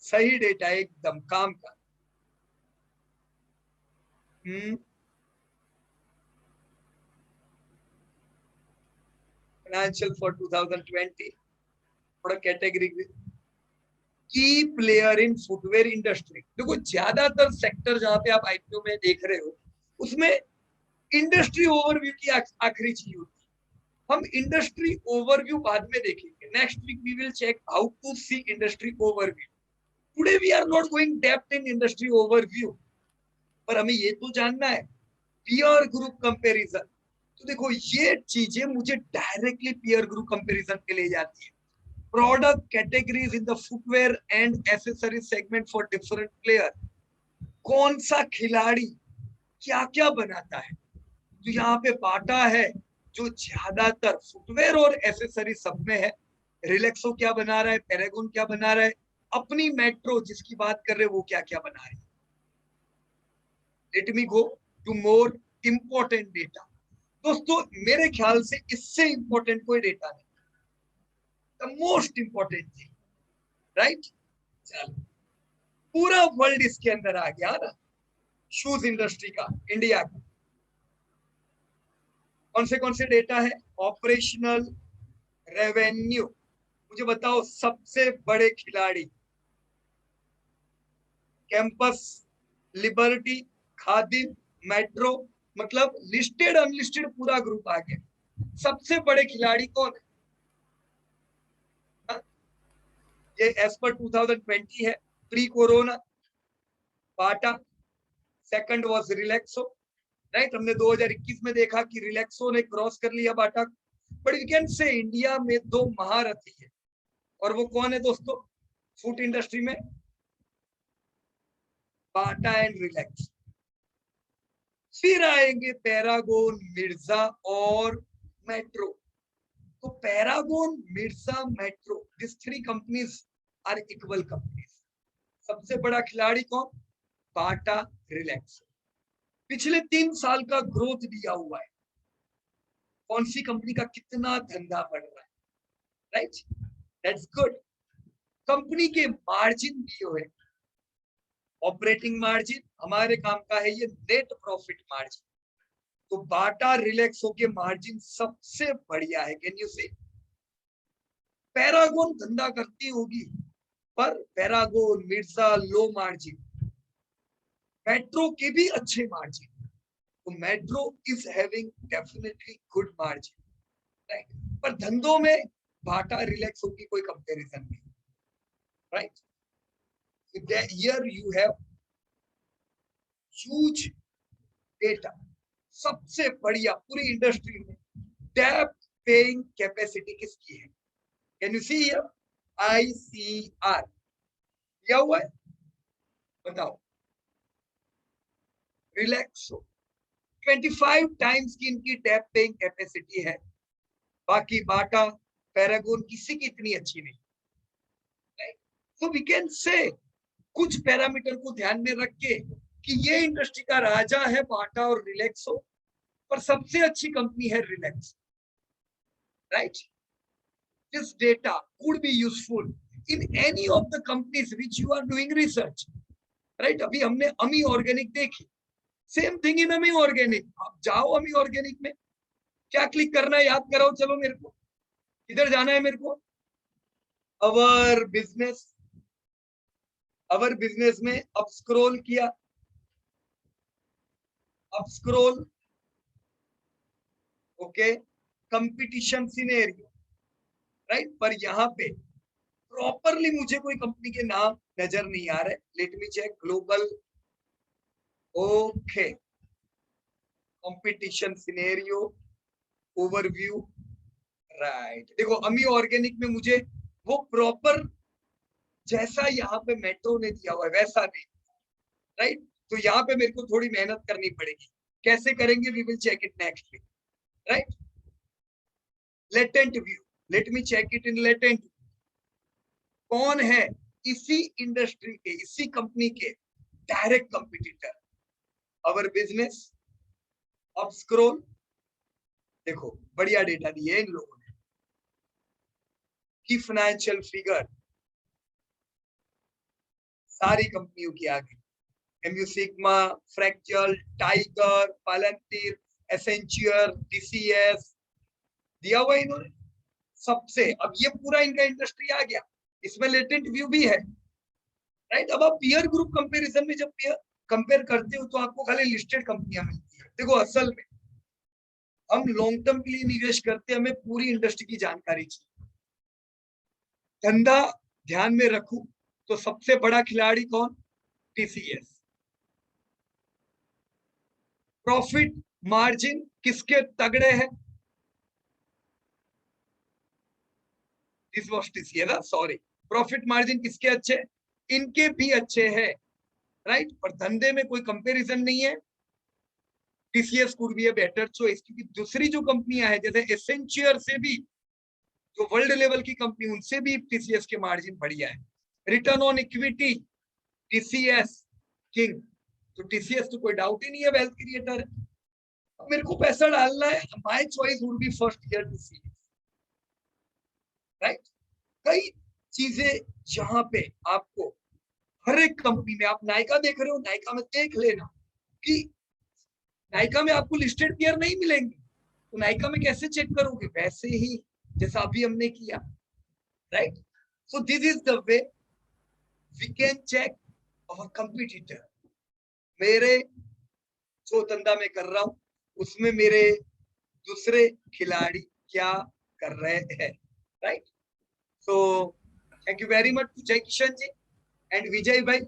सही डेटा एकदम काम का। फाइनेंशियल फॉर 2020, थोड़ा कैटेगरी की प्लेयर इन फुटवेयर इंडस्ट्री। देखो ज्यादातर सेक्टर जहां पे आप आईपीओ में देख रहे हो उसमें इंडस्ट्री ओवरव्यू की आखिरी चीज होती है। हम इंडस्ट्री ओवरव्यू बाद में देखेंगे, next week we will check how to see industry overview. Today we are not going depth in industry overview, पर हमें ये तो जानना है पीयर ग्रुप कंपैरिजन। तो देखो ये चीजें मुझे डायरेक्टली पीयर ग्रुप कंपैरिजन पे ले जाती है। Product categories in the footwear and accessories segment for different player, कौन सा खिलाड़ी क्या क्या बनाता है। तो यहाँ पे बाटा है जो ज्यादातर फुटवेयर और एसेसरी सब में है। रिलैक्सो क्या बना रहा है, पैरागॉन क्या बना रहा है, अपनी मेट्रो जिसकी बात कर रहे हैं वो क्या क्या बना रही है। Let me go to more important data. दोस्तों मेरे ख्याल से इससे इंपॉर्टेंट कोई डेटा नहीं, the most important thing, right. चलो पूरा वर्ल्ड इसके अंदर आ गया ना, शूज इंडस्ट्री का, इंडिया का। कौन से डेटा है? Operational revenue. मुझे बताओ सबसे बड़े खिलाड़ी, कैंपस, लिबर्टी, खादिम, मेट्रो, मतलब लिस्टेड अनलिस्टेड पूरा ग्रुप आ गया। सबसे बड़े खिलाड़ी कौन है? ये एज पर 2020 है, pre corona Bata, second was Relaxo, right. हमने 2021 में देखा कि रिलैक्सो ने क्रॉस कर लिया Bata. But we can say India में दो महारथी है, और वो कौन है दोस्तों फूड इंडस्ट्री में? Bata and Relaxo. फिर आएंगे पैरागोन, मिर्जा और मेट्रो। तो Paragon, Mirza, Metro, this three companies are equal companies. सबसे बड़ा खिलाड़ी कौन? बाटा, रिलैक्स। पिछले 3 साल का ग्रोथ दिया हुआ है, कौन सी कंपनी का कितना धंधा बढ़ रहा है, राइट, दैट्स गुड। कंपनी के मार्जिन दिए हुए, ऑपरेटिंग मार्जिन, हमारे काम का है ये नेट प्रॉफिट मार्जिन। तो बाटा, रिलैक्सो के मार्जिन सबसे बढ़िया है। कैन यू से? पैरागोन धंधा करती होगी पर Paragon, Mirza low margin, metro के भी अच्छे मार्जिन। तो metro is having definitely good margin, right. पर धंधों में बाटा, रिलैक्सो की कोई कंपैरिजन नहीं, right. Here you have huge data. सबसे बढ़िया पूरी इंडस्ट्री में डेप्थ पेइंग कैपेसिटी किसकी है? Can you see here? ICR क्या हुआ है बताओ? रिलैक्सो 25 टाइम्स की इनकी डेप्थ पेइंग कैपेसिटी है। बाकी बाटा, पैरागोन किसी की इतनी अच्छी नहीं, राइट। सो वी कैन से कुछ पैरामीटर को ध्यान में रख के कि ये इंडस्ट्री का राजा है बाटा और रिलैक्सो, पर सबसे अच्छी कंपनी है Relaxo, right. This data could be useful in any of the companies which you are doing research, right. अभी हमने अमी ऑर्गेनिक देखी, सेम थिंग इन अमी ऑर्गेनिक। आप जाओ अमी ऑर्गेनिक में, क्या क्लिक करना है याद कराओ, चलो मेरे को किधर जाना है मेरे को? अवर बिजनेस, अवर बिजनेस में अप स्क्रॉल किया, up scroll, okay, competition scenario, right. पर यहाँ पे प्रॉपरली मुझे कोई कंपनी के नाम नजर नहीं आ रहे। Let me check global, okay, competition scenario, overview, right. देखो अमी ऑर्गेनिक में मुझे वो प्रॉपर जैसा यहाँ पे मेट्रो ने दिया हुआ है वैसा नहीं, राइट। तो यहाँ पे मेरे को थोड़ी मेहनत करनी पड़ेगी। कैसे करेंगे? We will check it next week, right. Latent View, let me check it in Latent. कौन है इसी इंडस्ट्री के, इसी कंपनी के डायरेक्ट कंपटीटर? Our business. अब स्क्रॉल देखो, बढ़िया डेटा दिए इन लोगों ने। की फाइनेंशियल फिगर सारी कंपनियों की आगे, Mu Sigma, Fractal, Tiger, Palantir, Accenture, TCS दिया हुआ इन्होंने सबसे। अब ये पूरा इनका इंडस्ट्री आ गया, इसमें लेटेंट व्यू भी है, राइट। अब आप पीयर ग्रुप कंपैरिजन में जब कंपेयर करते हो तो आपको खाली लिस्टेड कंपनियां मिलती है। देखो असल में हम लॉन्ग टर्म के लिए निवेश करते हैं, हमें पूरी इंडस्ट्री की जानकारी चाहिए। धंधा ध्यान में रखूं तो सबसे बड़ा खिलाड़ी कौन? टीसीएस। प्रॉफिट मार्जिन किसके तगड़े हैं? This was TCS, sorry. Profit margin किसके अच्छे? इनके भी अच्छे हैं, राइट। पर धंधे में कोई कंपैरिजन नहीं है। TCS could be a better choice, क्योंकि दूसरी जो कंपनियां हैं जैसे एसेंशियर से भी, जो वर्ल्ड लेवल की कंपनी, उनसे भी टीसीएस के मार्जिन बढ़िया है। Return on equity TCS king, तो टीसीएस तो कोई डाउट ही नहीं है, वेल्थ क्रिएटर है। अब मेरे को पैसा डालना है, my choice would be first year TCS, right. कई चीजें जहां पे आपको हर एक कंपनी में, आप नायका देख रहे हो, नायका में देख लेना कि नायका में आपको लिस्टेड पेयर नहीं मिलेंगे, तो नायका में कैसे चेक करोगे? वैसे ही जैसा अभी हमने किया, right. So this is the way we can check our competitor. मेरे जो धंधा में कर रहा हूं उसमें मेरे दूसरे खिलाड़ी क्या कर रहे हैं, right. So thank you very much to Jay Kishan ji and Vijay भाई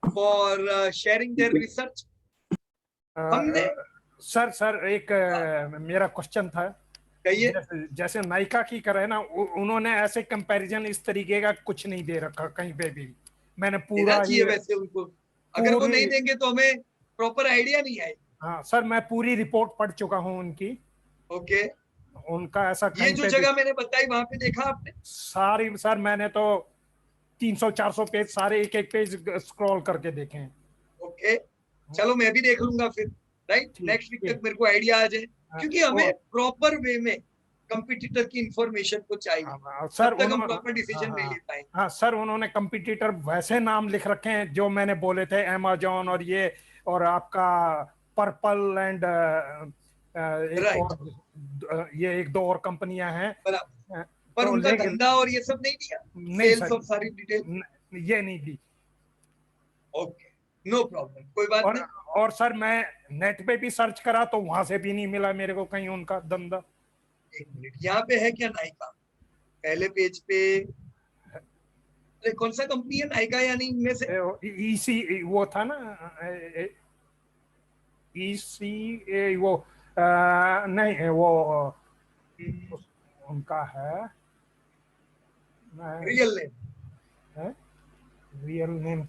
फॉर शेयरिंग देयर रिसर्च। हमने सर एक मेरा क्वेश्चन था। कहिए। जैसे नायका की करे ना, उन्होंने ऐसे कंपैरिजन इस तरीके का कुछ नहीं दे रखा कहीं पे भी। मैंने पूरा चाहिए वैसे उनको, अगर वो नहीं देंगे तो हमें प्रॉपर आइडिया नहीं आएगा। हाँ सर, मैं पूरी रिपोर्ट पढ़ चुका हूँ उनकी। ओके। उनका ऐसा ये जो जगह मैंने बताई वहां पे देखा आपने? सारी सर मैंने तो 300-400 पेज सारे एक एक पेज स्क्रॉल करके देखे हैं। ओके, चलो मैं भी देख लूंगा फिर, राइट। नेक्स्ट वीक तक मेरे को आइडिया आ जाए, क्योंकि हमें प्रॉपर वे में कंपटीटर की इंफॉर्मेशन को चाहिए, सर तब तक हम प्रॉपर डिसीजन नहीं ले पाएंगे। हाँ सर, उन्होंने कंपटीटर वैसे नाम लिख रखे हैं जो मैंने बोले थे, अमेज़न और ये, और आपका पर्पल एंड ये एक दो और कंपनियां हैं, पर तो उनका धंधा और ये सब नहीं दिया, नहीं सेल्स और सारी डिटेल ये नहीं दी। ओके, नो प्रॉब्लम, कोई बात नहीं। और सर मैं नेट पे भी सर्च करा तो वहां से भी नहीं मिला मेरे को कहीं उनका धंधा। एक मिनट, यहाँ पे है क्या नायका? पहले पेज पे अरे कौन सा कंपनी है नायका? यानी इनमें से ईसी वो था ना, ईसी वो नहीं, वो उनका है real name, real name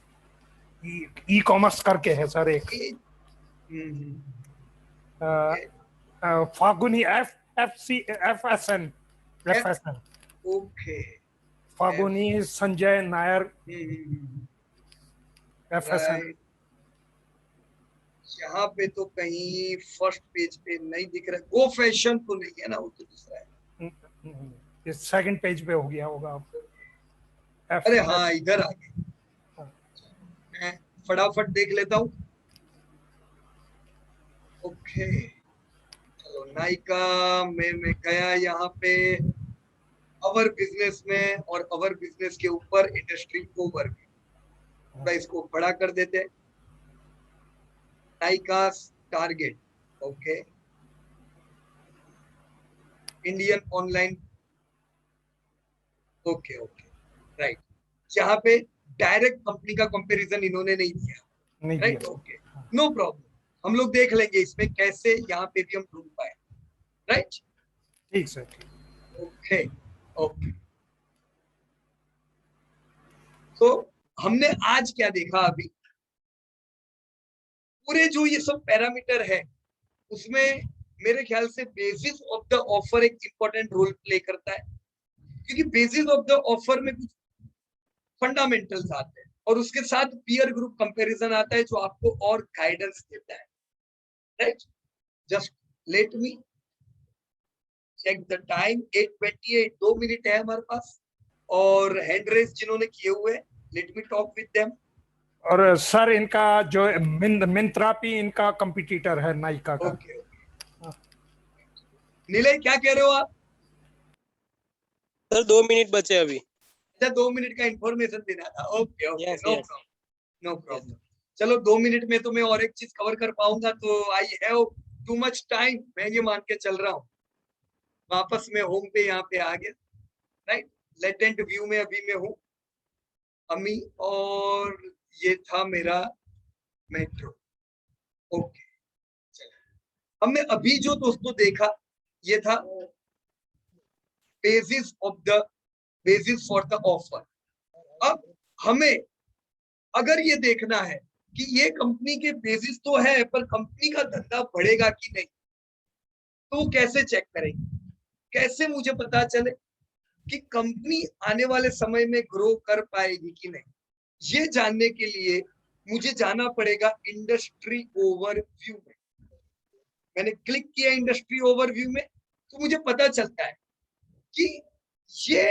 e commerce करके है सर एक, फागुनी FSN। ओके, फागुनी संजय नायर FSN। यहाँ पे तो कहीं फर्स्ट पेज पे नहीं दिख रहा। गो फैशन तो नहीं है ना, वो तो दूसरा है। सेकंड पेज पे हो गया होगा। अरे हाँ, इधर आ गए, मैं फटाफट देख लेता हूँ। ओके, चलो नायका में मैं गया यहाँ पे अवर बिजनेस में, और अवर बिजनेस के ऊपर इंडस्ट्री ओवर, थोड़ा इसको बड़ा कर देते हैं। Nykaa target, okay, Indian online, okay okay, right. यहाँ पे डायरेक्ट कंपनी का कंपैरिजन इन्होंने नहीं दिया, राइट। ओके, नो प्रॉब्लम, हम लोग देख लेंगे इसमें कैसे यहाँ पे भी हम ढूंढ पाए, राइट। ठीक सर, ओके ओके। तो हमने आज क्या देखा? अभी पूरे जो ये सब पैरामीटर है उसमें मेरे ख्याल से बेसिस ऑफ द ऑफर एक इंपॉर्टेंट रोल प्ले करता है। क्योंकि बेसिस ऑफ द ऑफर में कुछ फंडामेंटल्स आते हैं और उसके साथ पीयर ग्रुप कंपैरिजन आता है जो आपको और गाइडेंस देता है, right. Just let me check the time, 8:28, 2 minute है हमारे पास। और हैंड रेस जिन्होंने किए हुए, let me talk with them. और सर इनका जो मिंत्रा भी इनका कंपटीटर है नाइका का। ओके, नीले क्या कह रहे हो आप? सर 2 मिनट बचे अभी। अच्छा, 2 मिनट का इंफॉर्मेशन देना था। Okay okay, Yes, no yes. Problem, no problem. चलो 2 मिनट में तो मैं और एक चीज कवर कर पाऊंगा, तो I have too much time, मैं ये मान के चल रहा हूँ। वापस मैं होम पे यहाँ पे आ गया, राइट। लेटेंट व्यू में अभी मैं हूँ अमी, और ये था मेरा मेट्रो। ओके, चलो हमने अभी जो दोस्तों देखा ये था basis of the basis for the offer. अब हमें अगर ये देखना है कि ये कंपनी के बेसिस तो है पर कंपनी का धंधा बढ़ेगा कि नहीं, तो कैसे चेक करेंगे? कैसे मुझे पता चले कि कंपनी आने वाले समय में ग्रो कर पाएगी कि नहीं? ये जानने के लिए मुझे जाना पड़ेगा इंडस्ट्री ओवरव्यू में। मैंने क्लिक किया इंडस्ट्री ओवरव्यू में, तो मुझे पता चलता है कि ये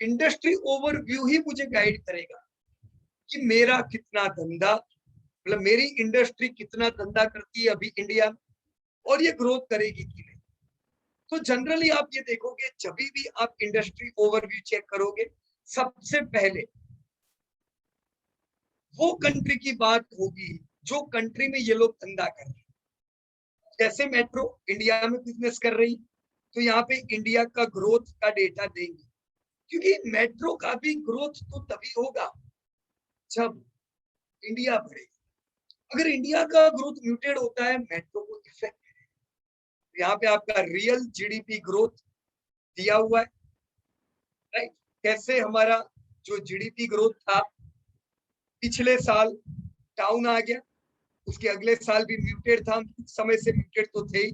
इंडस्ट्री ओवरव्यू ही मुझे गाइड करेगा कि मेरा कितना धंधा, मतलब मेरी इंडस्ट्री कितना धंधा करती है अभी इंडिया में, और ये ग्रोथ करेगी कि नहीं। तो जनरली आप ये देखोगे जब भी आप इंडस्ट्री ओवरव्यू चेक करोगे, सबसे पहले वो कंट्री की बात होगी जो कंट्री में ये लोग धंधा कर रहे हैं। जैसे मेट्रो इंडिया में बिजनेस कर रही, तो यहाँ पे इंडिया का ग्रोथ का डेटा देंगे, क्योंकि मेट्रो का भी ग्रोथ तो तभी होगा जब इंडिया बढ़ेगा। अगर इंडिया का ग्रोथ म्यूटेड होता है, मेट्रो को इफेक्ट करेगा। यहाँ पे आपका रियल जीडीपी ग्रोथ दिया हुआ है, राइट। कैसे हमारा जो जीडीपी ग्रोथ था पिछले साल डाउन आ गया, उसके अगले साल भी म्यूटेड था, कुछ समय से म्यूटेड तो थे ही,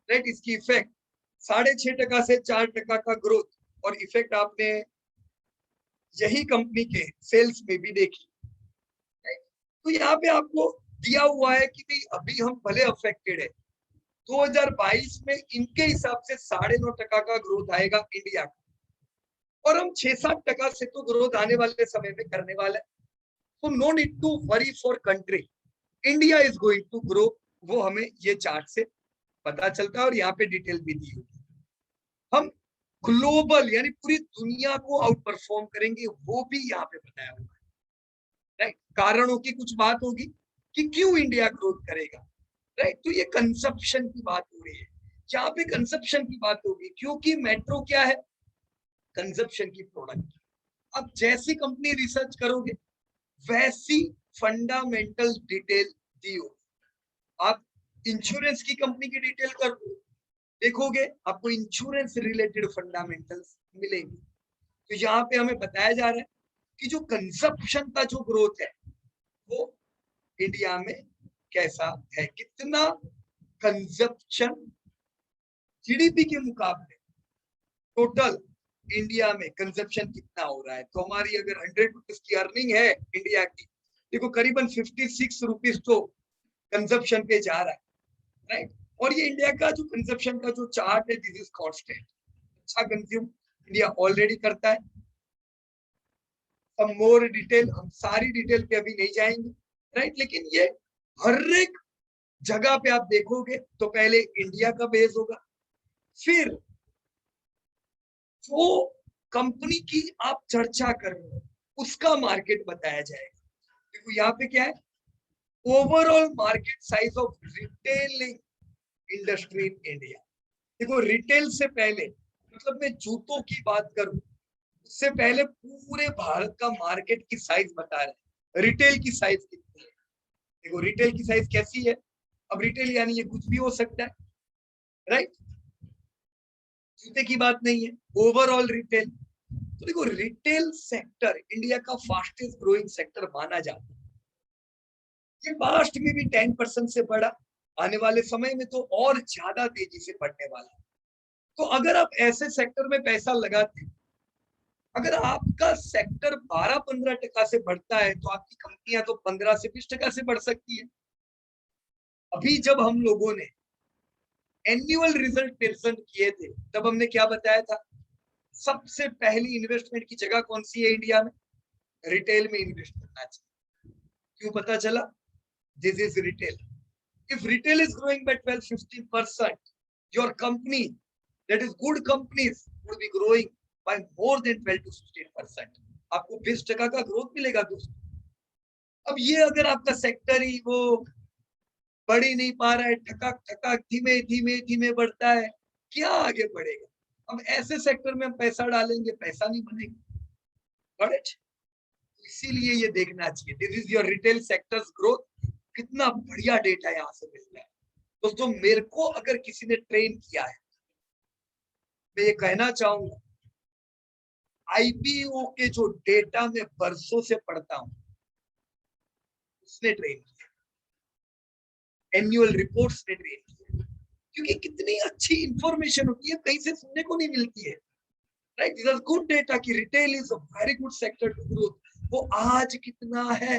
राइट। इसकी इफेक्ट 6.5% से 4% का ग्रोथ, और इफेक्ट आपने यही कंपनी के सेल्स में भी देखी, राइट। तो यहाँ पे आपको दिया हुआ है कि भाई अभी हम भले अफेक्टेड है, 2022 में इनके हिसाब से 9.5% का ग्रोथ आएगा इंडिया का, और हम 6-7% से तो ग्रोथ आने वाले समय में करने वाला है। तो no need to worry for country, India is going to grow. वो हमें ये चार्ट से पता चलता है, और यहाँ पे डिटेल भी दी हुई है। हम ग्लोबल यानी पूरी दुनिया को आउट परफॉर्म करेंगे, वो भी यहाँ पे बताया हुआ है, राइट। कारणों की कुछ बात होगी कि क्यों इंडिया ग्रोथ करेगा, राइट। तो ये कंजप्शन की बात हो रही है, यहाँ पे कंजप्शन की बात होगी, क्योंकि मेट्रो क्या है, कंजप्शन की प्रोडक्ट। अब जैसी कंपनी रिसर्च करोगे वैसी फंडामेंटल डिटेल दी हो। आप इंश्योरेंस की कंपनी की डिटेल कर देखोगे, आपको इंश्योरेंस रिलेटेड फंडामेंटल्स मिलेंगे। तो यहाँ पे हमें बताया जा रहा है कि जो कंजप्शन का जो ग्रोथ है वो इंडिया में कैसा है, कितना कंजप्शन जीडीपी के मुकाबले टोटल इंडिया में कंजप्शन कितना हो रहा है। तो हमारी अगर 100 रुपीज की अर्निंग है इंडिया की, देखो करीबन 56 रुपीज तो कंजप्शन पे जा रहा है, राइट। और ये इंडिया का जो कंजप्शन का जो चार्ट है, दिस इज कांस्टेंट। अच्छा कंज्यूम इंडिया ऑलरेडी करता है। some more डिटेल, हम सारी डिटेल पे अभी नहीं जाएंगे, राइट। लेकिन ये हर एक जगह पे आप देखोगे तो पहले इंडिया का बेस होगा, फिर जो कंपनी की आप चर्चा कर रहे हो उसका मार्केट बताया जाएगा। देखो यहाँ पे क्या है, overall market size of retailing industry in India. देखो रिटेल से पहले, मतलब मैं जूतों की बात करूं उससे पहले पूरे भारत का मार्केट की साइज बता रहे हैं, रिटेल की साइज कितनी है। देखो रिटेल की साइज कैसी है, अब रिटेल यानी ये कुछ भी हो सकता है, राइट। जूते की बात नहीं है, ओवरऑल रिटेल। तो देखो रिटेल सेक्टर इंडिया का फास्टेस्ट ग्रोइंग सेक्टर माना जाता है। ये पास्ट में भी 10% से बढ़ा, आने वाले समय में तो और ज्यादा तेजी से बढ़ने वाला है। तो अगर आप ऐसे सेक्टर में पैसा लगाते अगर आपका सेक्टर 12-15% से बढ़ता है तो आपकी कंपनियां तो 15 से 20% से बढ़ सकती है। अभी जब हम लोगों ने एनुअल रिजल्ट प्रेजेंट किए थे तब हमने क्या बताया था, सबसे पहली इन्वेस्टमेंट की जगह कौन सी है इंडिया में, रिटेल में इन्वेस्ट करना चाहिए। क्यों पता चला, this is retail. If retail is growing by 12-15%, your company, that is good companies, would be growing by more than 12-16%। आपको 20% का ग्रोथ मिलेगा दोस्तों। अब ये अगर आपका सेक्टर ही वो बढ़ ही नहीं पा रहा है, ठकाक ठकाक धीमे धीमे धीमे बढ़ता है, क्या आगे बढ़ेगा। अब ऐसे सेक्टर में हम पैसा डालेंगे, पैसा नहीं बनेगा। Got it? इसीलिए ये देखना चाहिए, this is your retail sectors growth. कितना बढ़िया डेटा यहाँ से मिल रहा है दोस्तों। मेरे को अगर किसी ने ट्रेन किया है, मैं ये कहना चाहूंगा, आईपीओ के जो डेटा में बरसों से पढ़ता हूं, उसने ट्रेन किया, एनुअल रिपोर्ट्स ने ट्रेन किया, क्योंकि कितनी अच्छी इंफॉर्मेशन होती है, कहीं से सुनने को नहीं मिलती है। Right, this is good data कि retail is a very good sector to growth. वो आज कितना है,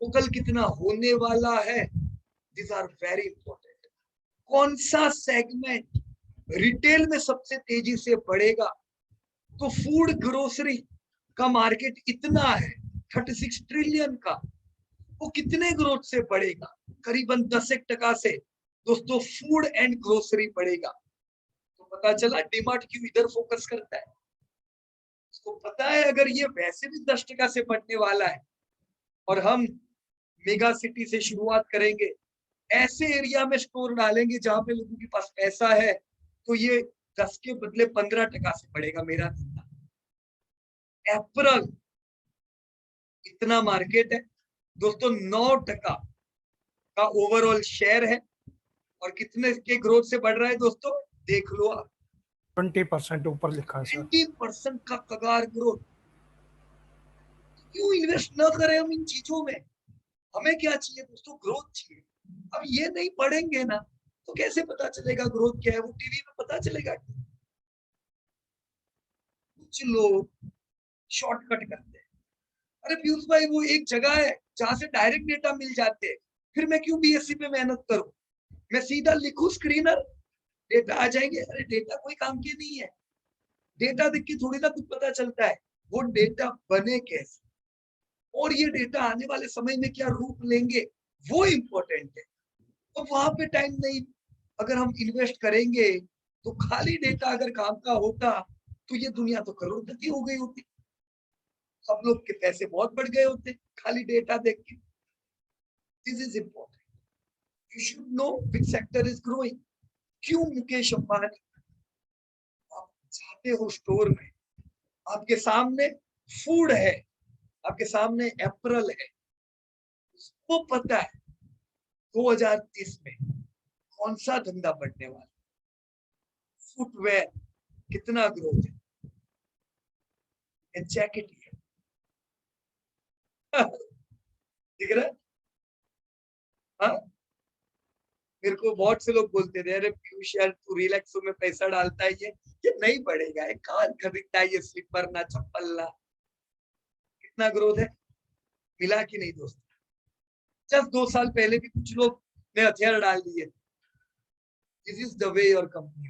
वो कल कितना होने वाला है, दिस आर वेरी इंपॉर्टेंट। कौन सा सेगमेंट रिटेल में सबसे तेजी से बढ़ेगा, तो फूड ग्रोसरी का मार्केट इतना है 36 ट्रिलियन का, वो कितने ग्रोथ से बढ़ेगा, करीबन 10% से दोस्तों फूड एंड ग्रोसरी बढ़ेगा। तो पता चला डीमार्ट क्यों इधर फोकस करता है, उसको पता है अगर ये वैसे भी 10% से बढ़ने वाला है और हम मेगा सिटी से शुरुआत करेंगे, ऐसे एरिया में स्टोर डालेंगे जहां पे लोगों के पास पैसा है, तो ये 10 के बदले 15% से बढ़ेगा मेरा धंधा। अप्रैल इतना मार्केट है दोस्तों, 9% का ओवरऑल शेयर है, और कितने के ग्रोथ से बढ़ रहा है दोस्तों, देख लो आप, 20% ऊपर लिखा है सर। 20% का कगार ग्रोथ। क्यों इन्वेस्ट न करें हम इन चीजों में। हमें क्या चाहिए दोस्तों, ग्रोथ चाहिए। अब ये नहीं पढ़ेंगे ना तो कैसे पता चलेगा ग्रोथ क्या है, वो टीवी में पता चलेगा। कुछ लोग शॉर्टकट करते हैं, अरे पीयूष भाई वो एक जगह है जहां से डायरेक्ट डेटा मिल जाते हैं, फिर मैं क्यों बीएससी पे मेहनत करूं, मैं सीधा लिखूं स्क्रीनर, डेटा आ जाएंगे। अरे डेटा कोई काम की नहीं है, डेटा देख के थोड़ी ना कुछ पता चलता है, वो डेटा बने कैसे और ये डेटा आने वाले समय में क्या रूप लेंगे, वो इम्पोर्टेंट है। तो वहां पे टाइम नहीं, अगर हम इन्वेस्ट करेंगे तो खाली डेटा अगर काम का होता तो ये दुनिया तो करोड़पति हो गई होती, सब लोग के पैसे बहुत बढ़ गए होते खाली डेटा देख के। This is important, you should know which sector is growing. क्यों मुकेश अंबानी, आप जाते हो स्टोर में, आपके सामने फूड है, आपके सामने एप्पल है, उसको पता है 2030 में कौन सा धंधा बढ़ने वाला, फुटवेयर कितना ग्रोथ है, जैकेट है दिख रहा है। हाँ, मेरे को बहुत से लोग बोलते थे, अरे पीयूष यार तू रिलैक्सो में पैसा डालता है, ये नहीं बढ़ेगा, ये कहाँ खरीदता है, ये स्लीपर ना चप्पल ना। कितना ग्रोथ है, मिला कि नहीं दोस्तों। जस्ट 2 साल पहले भी कुछ लोग ने हथियार डाल दिए। This is the way your company.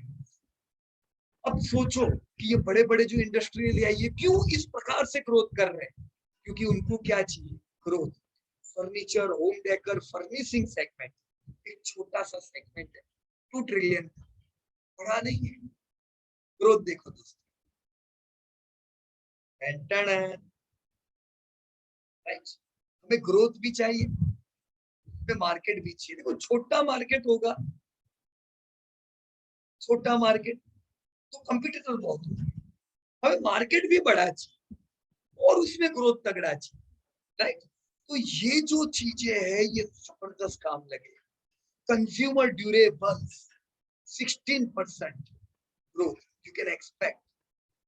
अब सोचो कि ये बड़े बड़े जो इंडस्ट्रियल है ये क्यों इस प्रकार से ग्रोथ कर रहे हैं, क्योंकि उनको क्या चाहिए, growth. Furniture, home decor, furnishing segment एक छोटा सा सेगमेंट है, 2 ट्रिलियन, बड़ा नहीं है। ग्रोथ देखो दोस्तों, राइट। हमें ग्रोथ भी चाहिए, हमें मार्केट भी चाहिए। देखो छोटा मार्केट होगा, छोटा मार्केट तो कंपटीटर बहुत होगा, हमें मार्केट भी बड़ा चाहिए और उसमें ग्रोथ तगड़ा चाहिए, राइट। तो ये जो चीजें है ये जबरदस्त काम लगे। Consumer durables 16% growth you can expect.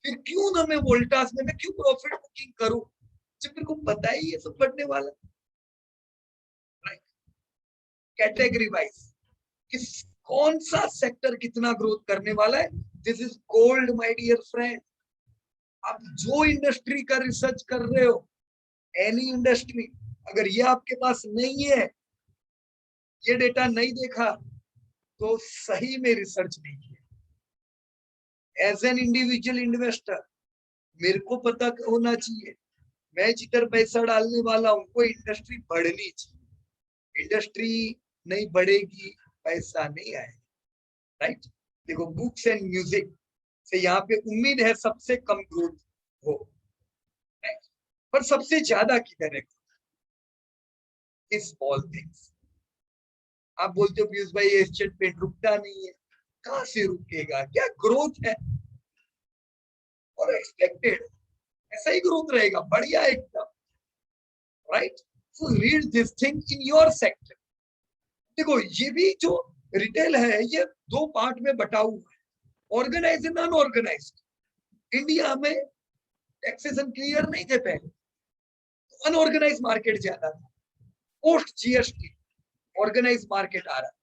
फिर क्यों ना मैं वोल्टास में मैं क्यों प्रॉफिट बुकिंग करूं जब मेरे को पता ही ये सब बढ़ने वाला, राइट। कैटेगरी वाइज किस कौन सा सेक्टर कितना ग्रोथ करने वाला है, this is gold my dear friend. आप जो इंडस्ट्री का रिसर्च कर रहे हो, एनी इंडस्ट्री, अगर ये आपके पास नहीं है, ये डेटा नहीं देखा, तो सही में रिसर्च नहीं किया। एज एन इंडिविजुअल इन्वेस्टर मेरे को पता होना चाहिए मैं जिधर पैसा डालने वाला हूं वो इंडस्ट्री बढ़नी चाहिए। इंडस्ट्री नहीं बढ़ेगी, पैसा नहीं आएगा, राइट। देखो बुक्स एंड म्यूजिक से यहाँ पे उम्मीद है सबसे कम ग्रोथ हो, right? पर सबसे ज्यादा किधर है? Small things. आप बोलते हो पीयूष भाई एशियन पेंट रुकता नहीं है, कहां से रुकेगा? क्या ग्रोथ है और एक्सपेक्टेड ऐसा ही ग्रोथ रहेगा, बढ़िया एकदम, right. So read this thing in your sector. देखो ये भी जो रिटेल है ये दो पार्ट में बटा हुआ है, ऑर्गेनाइज एंड अनऑर्गेनाइज्ड। इंडिया में टैक्सेशन क्लियर नहीं थे पहले, तो अनऑर्गेनाइज मार्केट ज्यादा था। पोस्ट जीएसटी ऑर्गेनाइज मार्केट आ रहा है,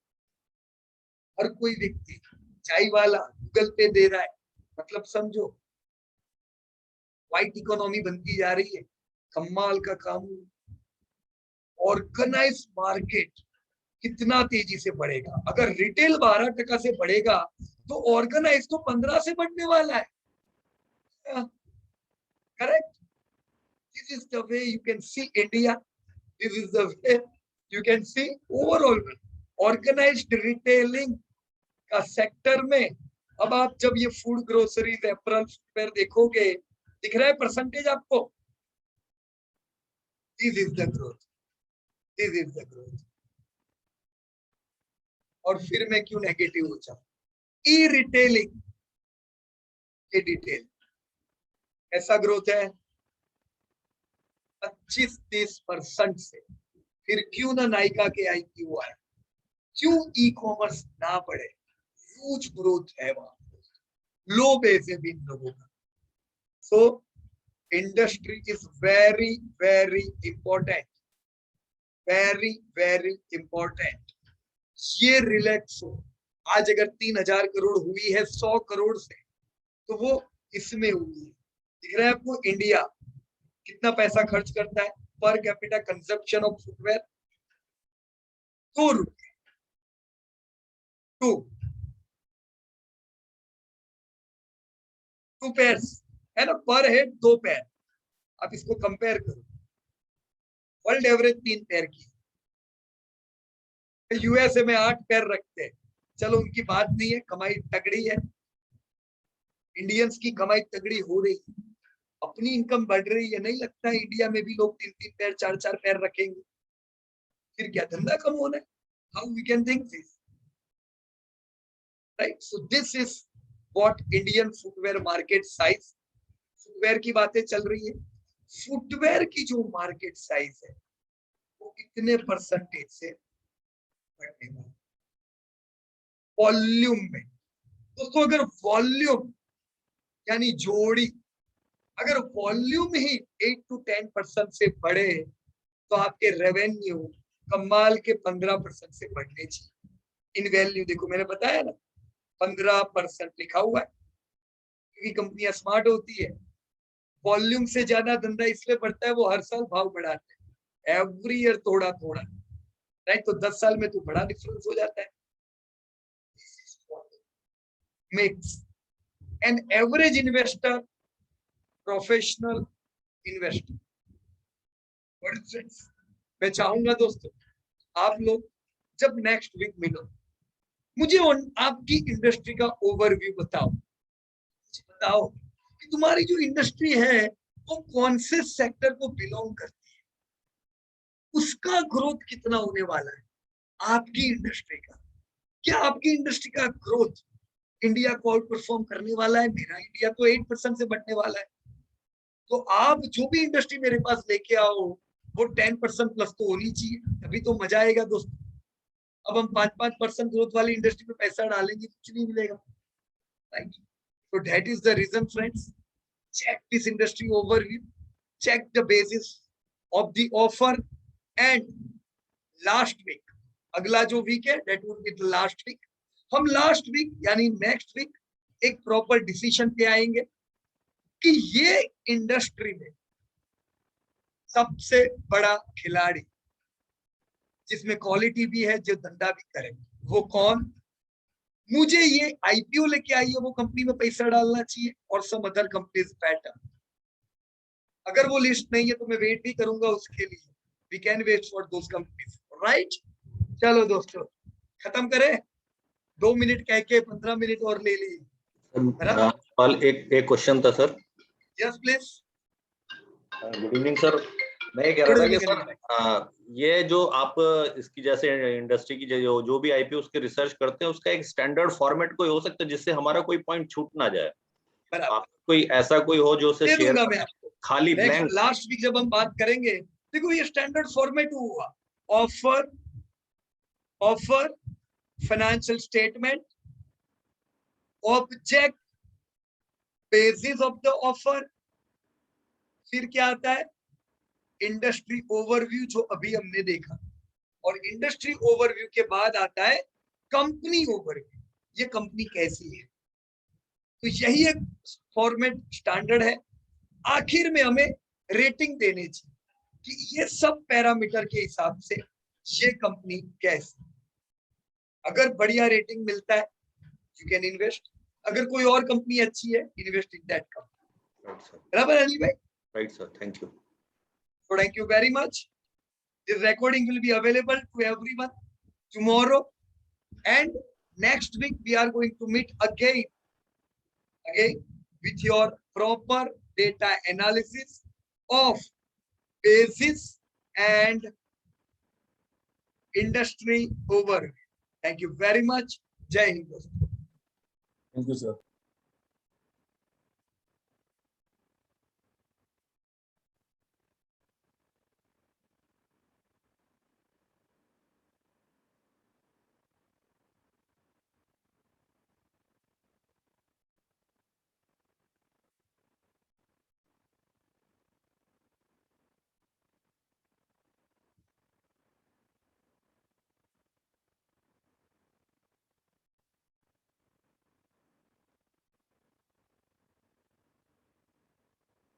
हर कोई व्यक्ति चाय वाला गूगल पे दे रहा है, मतलब समझो व्हाइट इकोनॉमी बनती जा रही है, कमाल का काम। ऑर्गेनाइज मार्केट कितना तेजी से बढ़ेगा? अगर रिटेल 12% से बढ़ेगा तो ऑर्गेनाइज तो 15 से बढ़ने वाला है, correct? This is the way you can see India, this is the way you can see overall organised retailing का सेक्टर में। अब आप जब ये फूड ग्रोसरीज एप्रल फुटवेयर देखोगे, दिख रहा है परसेंटेज आपको? This is the growth, this is the growth. और फिर मैं क्यों नेगेटिव हो जाऊं? ई रिटेलिंग के डिटेल ऐसा ग्रोथ है 25-30% से। फिर क्यों ना नायका के आईपीओ आए, क्यों ई कॉमर्स ना बढ़े? ह्यूज ग्रोथ है वहां, लो बेस है भी इन लोगों का। So industry is very very important, very very important. ये रिलैक्स हो। आज अगर 3000 करोड़ हुई है 100 करोड़ से, तो वो इसमें हुई है। दिख रहा है आपको इंडिया कितना पैसा खर्च करता है? Per capita consumption of footwear ₹2, two pairs है ना, पर हेड 2 पैर। आप इसको कंपेयर करो, वर्ल्ड एवरेज 3 पैर की, यूएसए में 8 पैर रखते हैं। चलो उनकी बात नहीं है, कमाई तगड़ी है, इंडियंस की कमाई तगड़ी हो रही है, अपनी इनकम बढ़ रही है। नहीं लगता है इंडिया में भी लोग 3-3 पैर 4-4 पैर रखेंगे? फिर क्या धंधा कम होना है? How we can think this, right? So this is what Indian footwear market size. Footwear की बातें चल रही है, फुटवेयर की जो मार्केट साइज है वो कितने परसेंटेज से बढ़ने वाला? वॉल्यूम में दोस्तों, अगर वॉल्यूम यानी जोड़ी, अगर वॉल्यूम ही 8 to 10% से बढ़े तो आपके रेवेन्यू कमाल के 15% से बढ़ने चाहिए। इन वैल्यू देखो मैंने बताया ना 15% लिखा हुआ है, क्योंकि कंपनियां स्मार्ट होती है। वॉल्यूम से ज्यादा धंधा इसलिए बढ़ता है, वो हर साल भाव बढ़ाते हैं, एवरी ईयर थोड़ा थोड़ा, राइट? तो 10 साल में तो बड़ा डिफरेंस हो जाता है। Makes an average investor professional investor. मैं चाहूंगा दोस्तों आप लोग जब नेक्स्ट वीक मिलो, मुझे आपकी इंडस्ट्री का ओवरव्यू बताओ। बताओ कि तुम्हारी जो इंडस्ट्री है वो कौन से सेक्टर को बिलोंग करती है, उसका ग्रोथ कितना होने वाला है आपकी इंडस्ट्री का। क्या आपकी इंडस्ट्री का ग्रोथ इंडिया को आउट परफॉर्म करने वाला है? मेरा इंडिया तो 8% से बढ़ने वाला है। तो आप जो भी इंडस्ट्री मेरे पास लेके आओ वो 10% प्लस तो होनी चाहिए, तभी तो मजा आएगा दोस्तों। अब हम 5-5% ग्रोथ वाली इंडस्ट्री में पैसा डालेंगे, कुछ नहीं मिलेगा, right? So that is the reason, friends. Check this industry overview. Check the basis of the offer. And last week, अगला जो वीक है, that would be the last week. हम लास्ट वीक यानी नेक्स्ट वीक एक प्रॉपर डिसीजन पे आएंगे कि ये इंडस्ट्री में सबसे बड़ा खिलाड़ी जिसमें क्वालिटी भी है, जो धंधा भी करे, वो कौन? मुझे ये आईपीओ लेके आई है वो कंपनी में पैसा डालना चाहिए और सम अदर कंपनीज पैटर्न। अगर वो लिस्ट नहीं है तो मैं वेट भी करूंगा उसके लिए। We can wait for those companies, right? चलो दोस्तों, खत्म करें। 2 मिनट कह के 15 मिनट और ले लिए। एक क्वेश्चन था sir. Yes please. Good evening sir. मैं ये कह रहा था कि सर ये जो आप इसकी जैसे इंडस्ट्री की जो भी आईपीओ उसके रिसर्च करते हैं, उसका एक स्टैंडर्ड फॉर्मेट कोई हो सकता है जिससे हमारा कोई पॉइंट छूट ना जाए? आप कोई ऐसा कोई हो जो उसे शेयर मैं आपको खाली ब्लैंक। लास्ट वीक जब हम बात करेंगे, देखो ये स्टैंडर्ड फॉर्मेट हुआ। Offer, financial statement, object, basis of the offer, फिर क्या आता है? इंडस्ट्री ओवरव्यू, जो अभी हमने देखा, और इंडस्ट्री ओवरव्यू के बाद आता है कंपनी ओवरव्यू, ये कंपनी कैसी है। तो यही एक फॉर्मेट स्टैंडर्ड है। आखिर में हमें रेटिंग देनी चाहिए कि ये सब पैरामीटर के हिसाब से ये कंपनी कैसी। अगर बढ़िया रेटिंग मिलता है यू कैन इन्वेस्ट। अगर कोई और कंपनी अच्छी है, इन्वेस्ट इन दैट कंपनी। बराबर अनिल भाई? Right sir, thank you. So thank you very much. This recording will be available to everyone tomorrow, and next week we are going to meet again with your proper data analysis of basis and industry overview. Thank you very much. Jai Hind. Thank you, sir.